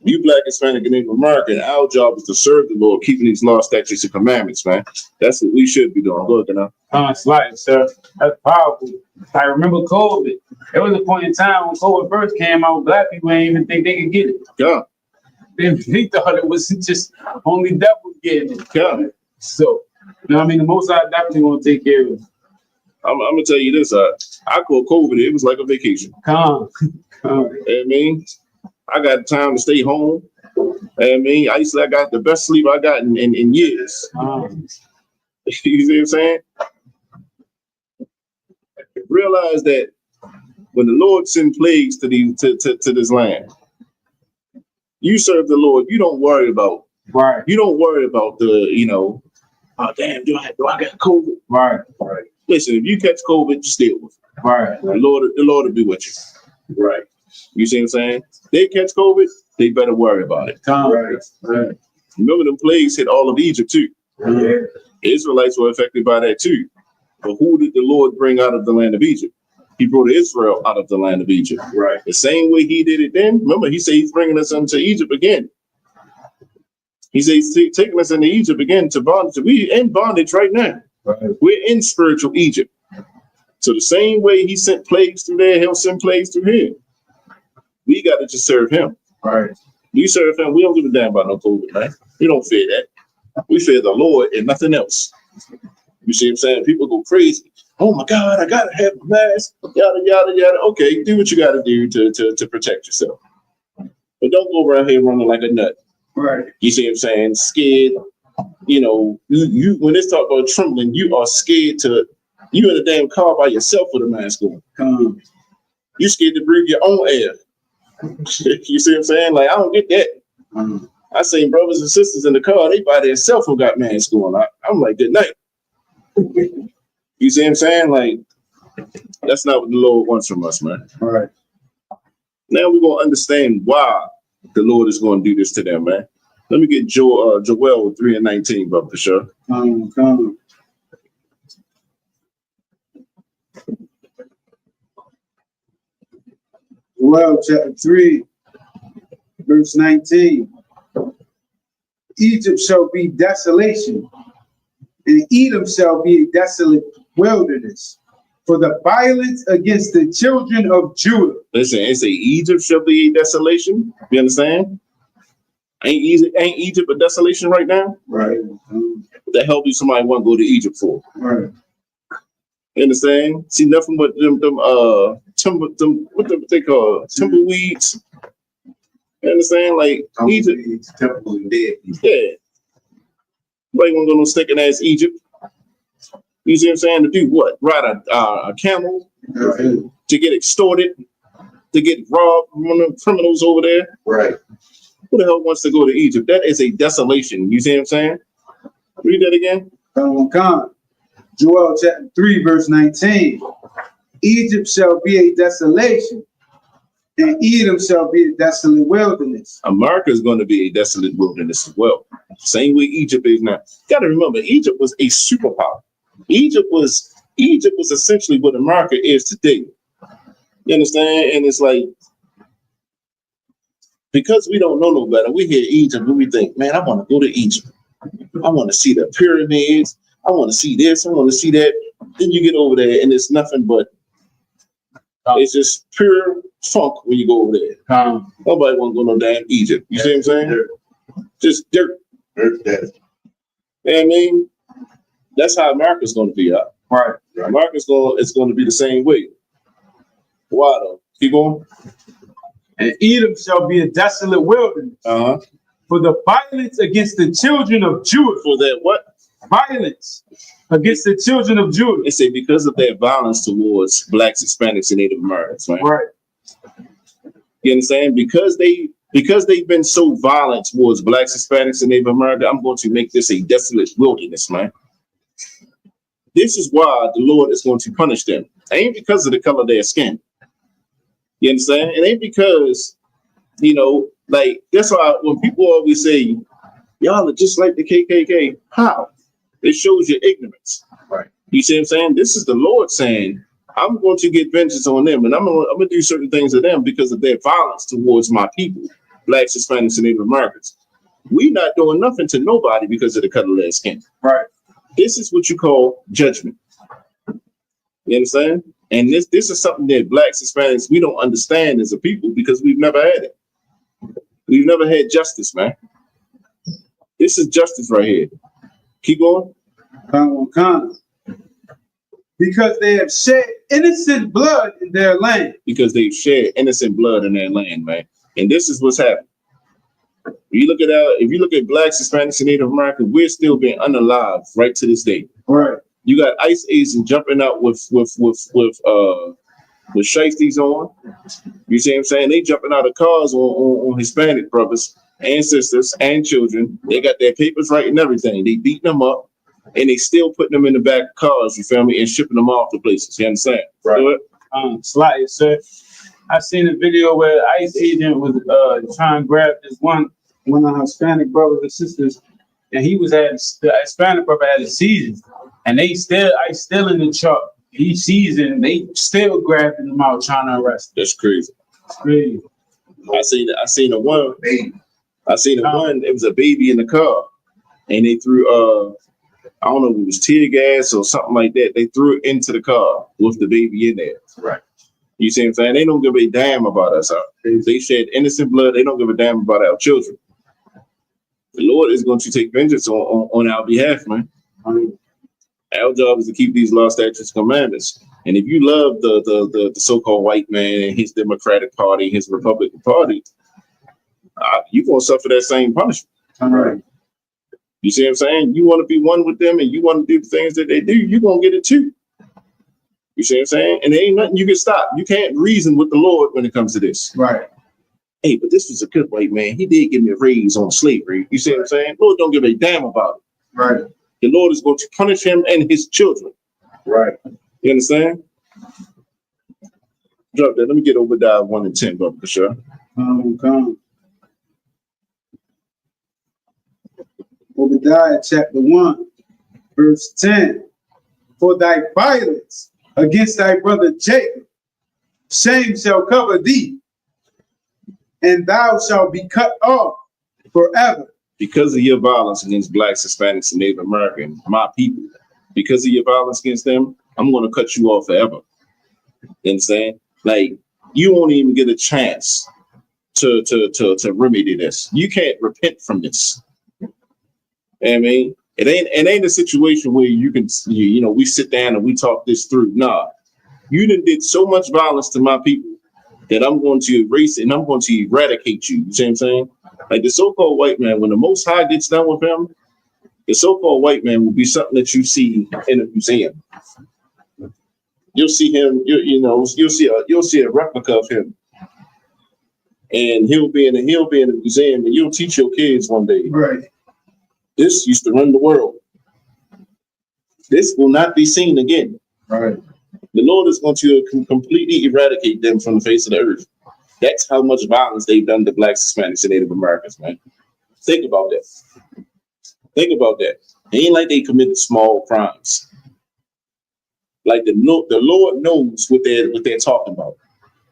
You Black, Hispanic, and Native American, our job is to serve the Lord, keeping these laws, statutes, and commandments, man. That's what we should be doing. Go ahead now. It's like, sir, that's powerful. I remember COVID. There was a point in time when COVID first came out, Black people ain't even think they could get it. Yeah. They thought it was just only devils getting it. Yeah. So, you know what I mean? The Most High definitely gonna take care of it. I'm gonna tell you this. I call COVID. It was like a vacation. Come. You know what I mean? I got time to stay home. You know what I mean? I got the best sleep I got in years. You see what I'm saying? Realize that when the Lord send plagues to this land, you serve the Lord. You don't worry about You don't worry about oh damn, do I got COVID? Right. Listen, if you catch COVID, just deal with it. Right. The Lord will be with you. Right. You see what I'm saying? They catch COVID, they better worry about it. Right. Remember, them plagues hit all of Egypt too. Yeah. Israelites were affected by that too. But who did the Lord bring out of the land of Egypt? He brought Israel out of the land of Egypt. Right. The same way he did it then. Remember, he said he's bringing us into Egypt again. He said he's taking us into Egypt again to bondage. We in bondage right now. Right. We're in spiritual Egypt. So the same way he sent plagues through there, he'll send plagues through here. We got to just serve him. Right. We serve him. We don't give a damn about no COVID, man. We don't fear that. We fear the Lord and nothing else. You see what I'm saying? People go crazy. Oh my God, I gotta have a mask. Yada yada yada. Okay, do what you gotta do to protect yourself. But don't go around here running like a nut. Right. You see what I'm saying? Scared. You when it's talk about trembling, you are scared you in a damn car by yourself with a mask on. You scared to breathe your own air. You see what I'm saying? Like, I don't get that. I seen brothers and sisters in the car, they by themselves who got masks on. I'm like, good night. You see what I'm saying? Like, that's not what the Lord wants from us, man. All right. Now we're going to understand why the Lord is going to do this to them, man. Let me get Joel 3:19, brother, for sure. Come. Well, chapter 3, verse 19. Egypt shall be desolation, and Edom shall be a desolate wilderness, for the violence against the children of Judah. Listen, it say Egypt shall be a desolation. You understand? Ain't Egypt a desolation right now? Right. What the hell do somebody want to go to Egypt for? Right. You understand? See nothing but what they call tumbleweeds. You understand? Like Egypt, temple and dead. yeah. Nobody want to go no stinking ass Egypt. You see what I'm saying? To do what? Ride a camel, Right. to get extorted, to get robbed from one of the criminals over there. Right. Who the hell wants to go to Egypt? That is a desolation. You see what I'm saying? Read that again. Come. Joel chapter 3, verse 19. Egypt shall be a desolation, and Edom shall be a desolate wilderness. America is going to be a desolate wilderness as well. Same way Egypt is now. Got to remember, Egypt was a superpower. Egypt was essentially what America is today. You understand? And it's like, because we don't know no better, we hear Egypt and we think, man, I want to go to Egypt. I want to see the pyramids. I want to see this. I want to see that. Then you get over there and it's nothing but, it's just pure funk when you go over there. Nobody want to go no damn Egypt. You see what I'm saying? Dirt. Just dirt. Dirt. That. You know what I mean? That's how America's going to be. Right. America's it's going to be the same way. Why though? Keep going. And Edom shall be a desolate wilderness, Uh-huh. for the violence against the children of Judah. For that what? violence against the children of Judah. They say because of their violence towards blacks, Hispanics, and Native Americans, right? Right. You understand? Because they've been so violent towards blacks, Hispanics, and Native America, I'm going to make this a desolate wilderness, man. This is why the Lord is going to punish them. It ain't because of the color of their skin. You understand? It ain't because, you know, like, that's why when people always say, y'all are just like the KKK, how? It shows your ignorance. Right. You see what I'm saying? This is the Lord saying, I'm going to get vengeance on them, and I'm going to do certain things to them because of their violence towards my people, blacks, Hispanics, and Native Americans. We not doing nothing to nobody because of the color of their skin. Right. This is what you call judgment. You understand? And this is something that blacks, Hispanics, we don't understand as a people because we've never had it. We've never had justice, man. This is justice right here. Keep going. Because they have shed innocent blood in their land. Because they've shed innocent blood in their land, man. And this is what's happening. If you look at blacks, Hispanics, and Native Americans, we're still being unalived right to this day. Right. You got ICE agents jumping out with shiesties on. You see what I'm saying? They jumping out of cars on Hispanic brothers and sisters and children. They got their papers right and everything. They beating them up and they still putting them in the back of cars, you feel me, and shipping them off to places. You understand? Right. Slightly, sir. I seen a video where ICE agent was trying to grab this one of the Hispanic brothers and sisters, and the Hispanic brother had a seizure, and ICE still in the truck. He seizing, they still grabbing him out trying to arrest him. That's crazy. It's crazy. I seen a one. It was a baby in the car, and they threw I don't know if it was tear gas or something like that. They threw it into the car with the baby in there. Right. You see what I'm saying? They don't give a damn about us. They shed innocent blood. They don't give a damn about our children. The Lord is going to take vengeance on our behalf, man. Our job is to keep these law, statutes, commandments. And if you love the so-called white man and his Democratic Party, his Republican Party, you're going to suffer that same punishment. All right. You see what I'm saying? You want to be one with them and you want to do the things that they do, you're going to get it too. You see what I'm saying? And there ain't nothing you can stop. You can't reason with the Lord when it comes to this. Right. Hey, but this was a good white man. He did give me a raise on slavery. You see what I'm saying? Lord don't give a damn about it. Right. The Lord is going to punish him and his children. Right. You understand? Drop that. Let me get Obadiah 1 and 10, brother, for sure. Come. Obadiah chapter 1, verse 10. For thy violence against thy brother Jacob, shame shall cover thee, and thou shalt be cut off forever. Because of your violence against blacks, Hispanics, and Native Americans, my people, because of your violence against them, I'm going to cut you off forever. You understand? Like, you won't even get a chance to remedy this. You can't repent from this. I mean, it ain't a situation where you can, we sit down and we talk this through. Nah, you done did so much violence to my people that I'm going to erase it and I'm going to eradicate you. You see what I'm saying? Like the so-called white man, when the Most High gets done with him, the so-called white man will be something that you see in a museum. You'll see him, you'll see a replica of him, and he'll be in a museum, and you'll teach your kids one day. Right. This used to run the world. This will not be seen again. Right. The Lord is going to completely eradicate them from the face of the earth. That's how much violence they've done to blacks, Hispanics, and Native Americans, man. Think about that. Think about that. It ain't like they committed small crimes. Like the Lord knows what they're talking about.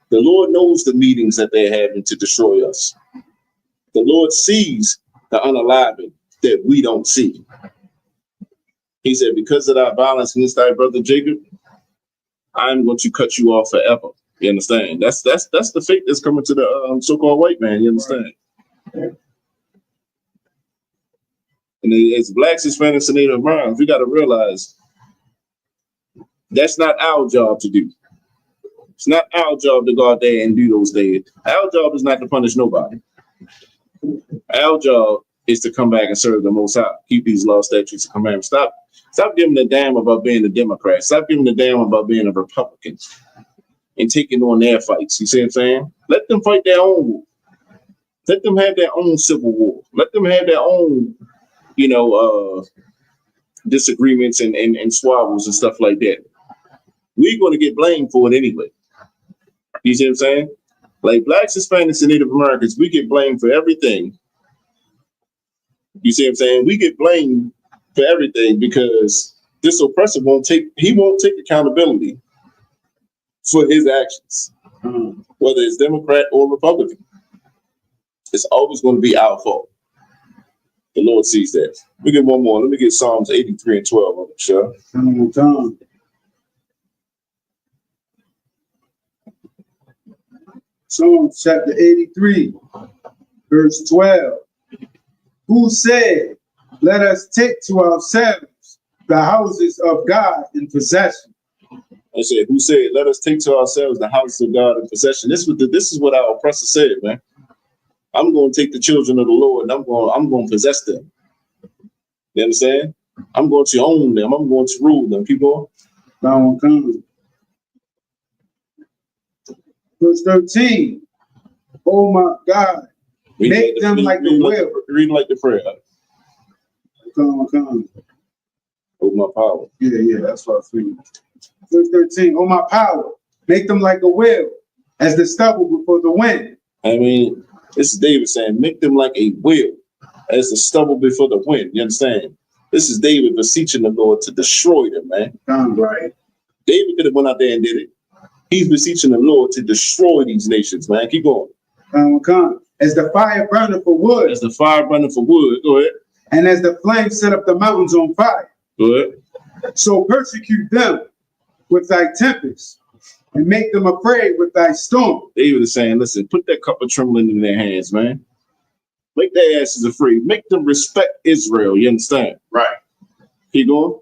The Lord knows the meetings that they're having to destroy us. The Lord sees the unaliving that we don't see. He said, because of thy violence against thy brother Jacob, I'm going to cut you off forever. You understand? That's the fate that's coming to the so-called white man. You understand? Right. And as blacks, Hispanics, and Native Americans, we got to realize that's not our job to do. It's not our job to go out there and do those things. Our job is not to punish nobody. Our job is to come back and serve the Most High, keep these laws, statutes, and commandments. Stop giving a damn about being a Democrat. Stop giving a damn about being a Republican and taking on their fights. You see what I'm saying? Let them fight their own war. Let them have their own civil war. Let them have their own, disagreements and squabbles and stuff like that. We're going to get blamed for it anyway. You see what I'm saying? Like Blacks, Hispanics, and Native Americans, we get blamed for everything. You see what I'm saying? We get blamed for everything because this oppressor won't take accountability for his actions, whether it's Democrat or Republican. It's always going to be our fault. The Lord sees that. Let me get one more. Let me get Psalms 83 and 12 on the show. Psalms chapter 83, verse 12. Who said, let us take to ourselves the houses of God in possession? I said, who said, let us take to ourselves the houses of God in possession? This is what our oppressor said, man. I'm going to take the children of the Lord and I'm going to possess them. You understand? I'm going to own them. I'm going to rule them. Keep going. Verse 13. Oh my God. Make them like the will. Read like the prayer. Come. Oh my power. Yeah, that's what I feel. Verse 13. Oh my power. Make them like a will, as the stubble before the wind. I mean, this is David saying, make them like a will, as the stubble before the wind. You understand? This is David beseeching the Lord to destroy them, man. Right. David could have went out there and did it. He's beseeching the Lord to destroy these nations, man. Keep going. Come. As the fire burning for wood. As the fire burning for wood. Go ahead. And as the flame set up the mountains on fire. Go ahead. So persecute them with thy tempest and make them afraid with thy storm. David is saying, listen, put that cup of trembling in their hands, man. Make their asses afraid. Make them respect Israel. You understand? Right. Keep going.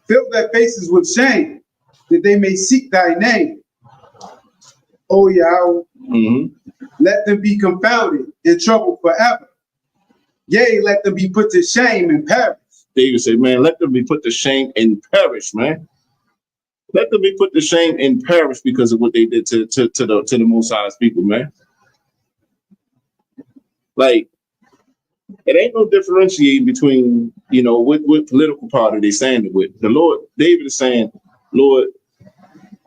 Fill their faces with shame, that they may seek thy name. O Yahweh, let them be confounded in trouble forever. Yea, let them be put to shame and perish. David said, man, let them be put to shame and perish, man. Let them be put to shame and perish because of what they did to the Most High's people, man. Like, it ain't no differentiating between, what political party they standing with. The Lord, David is saying, Lord,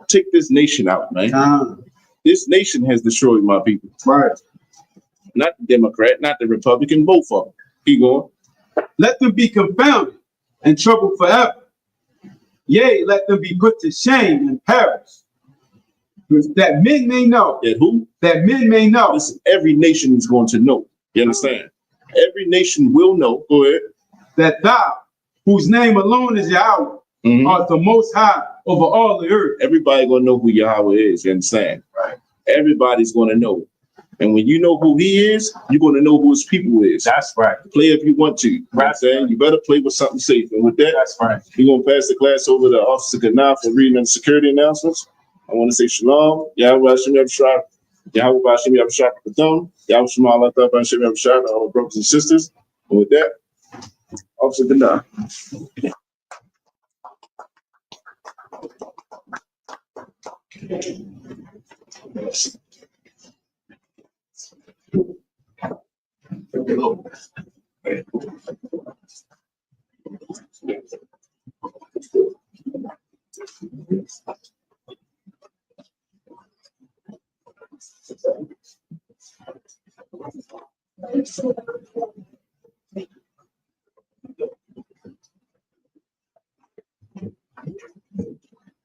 take this nation out, man. This nation has destroyed my people. Right. Not the Democrat, not the Republican, both of them. Keep going. Let them be confounded and troubled forever. Yea, let them be put to shame and perish. That men may know. That who? That men may know. Listen, every nation is going to know. You understand? Every nation will know. Go ahead. That thou, whose name alone is Yahweh, art the most high over all the earth. Everybody gonna know who Yahweh is. You understand? Right. Everybody's gonna know. And when you know who he is, you're gonna know who his people is. That's right. Play if you want to. You know what I'm saying? You better play with something safe. And with that, that's right. We're gonna pass the class over to Officer Kanaf for reading the security announcements. I want to say shalom. Yahweh Hashem Yahweh Yahweh Hashem Yahweh Shakathon. Yahweh Shema Allah Hashem Yahweh Shakathon, all the brothers and sisters. And with that, Officer Kanaf.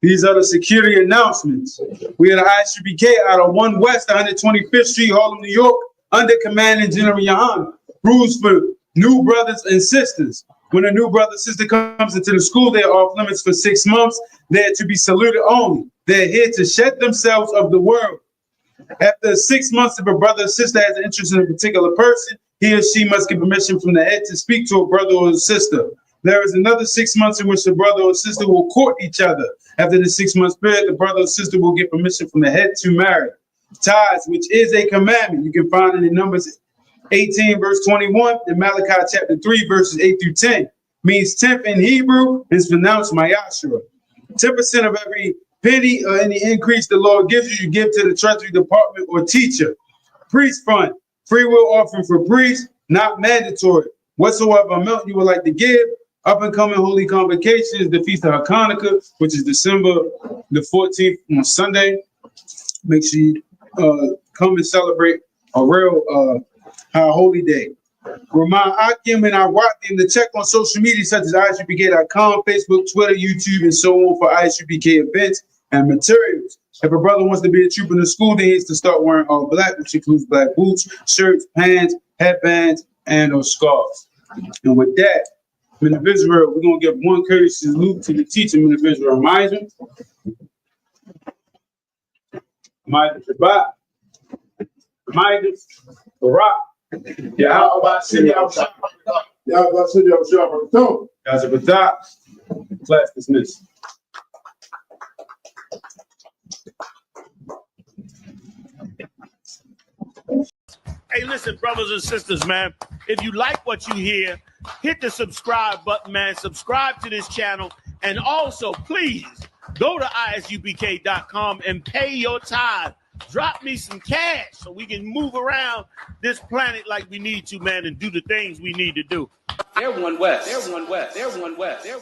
These are the security announcements. We are the ISUPK out of 1 West, 125th Street, Harlem, New York, under Commanding General Yohana. Rules for new brothers and sisters. When a new brother or sister comes into the school, they are off limits for 6 months. They are to be saluted only. They're here to shed themselves of the world. After 6 months, if a brother or sister has an interest in a particular person, he or she must get permission from the head to speak to a brother or a sister. There is another 6 months in which the brother or sister will court each other. After the 6 months period, the brother or sister will get permission from the head to marry. Ties, which is a commandment. You can find it in Numbers 18 verse 21, and Malachi chapter 3 verses 8 through 10 means 10th in Hebrew is pronounced Mayashua. 10% of every penny or any increase the Lord gives you, you give to the treasury department or teacher. Priest fund, free will offering for priests, not mandatory. Whatsoever amount you would like to give, up and coming holy convocations, the Feast of Hanukkah, which is December the 14th on Sunday. Make sure you come and celebrate a real high holy day. Remind Akim and Awakim to check on social media such as ISUPK.com, Facebook, Twitter, YouTube, and so on for ISUPK events and materials. If a brother wants to be a trooper in the school, then he has to start wearing all black, which includes black boots, shirts, pants, headbands, and or scarves. And with that, Minister of Israel, we're going to give one courtesy salute to the teacher, Minister of Israel Miser. Miser Shabbat. Miser Barak. Yahweh City outside. Yahweh City outside. Guys, with that, class dismissed. Hey, listen, brothers and sisters, man, if you like what you hear, hit the subscribe button, man. Subscribe to this channel. And also, please, go to ISUPK.com and pay your tithe. Drop me some cash so we can move around this planet like we need to, man, and do the things we need to do. They're one West. They're one West. They're one West. They're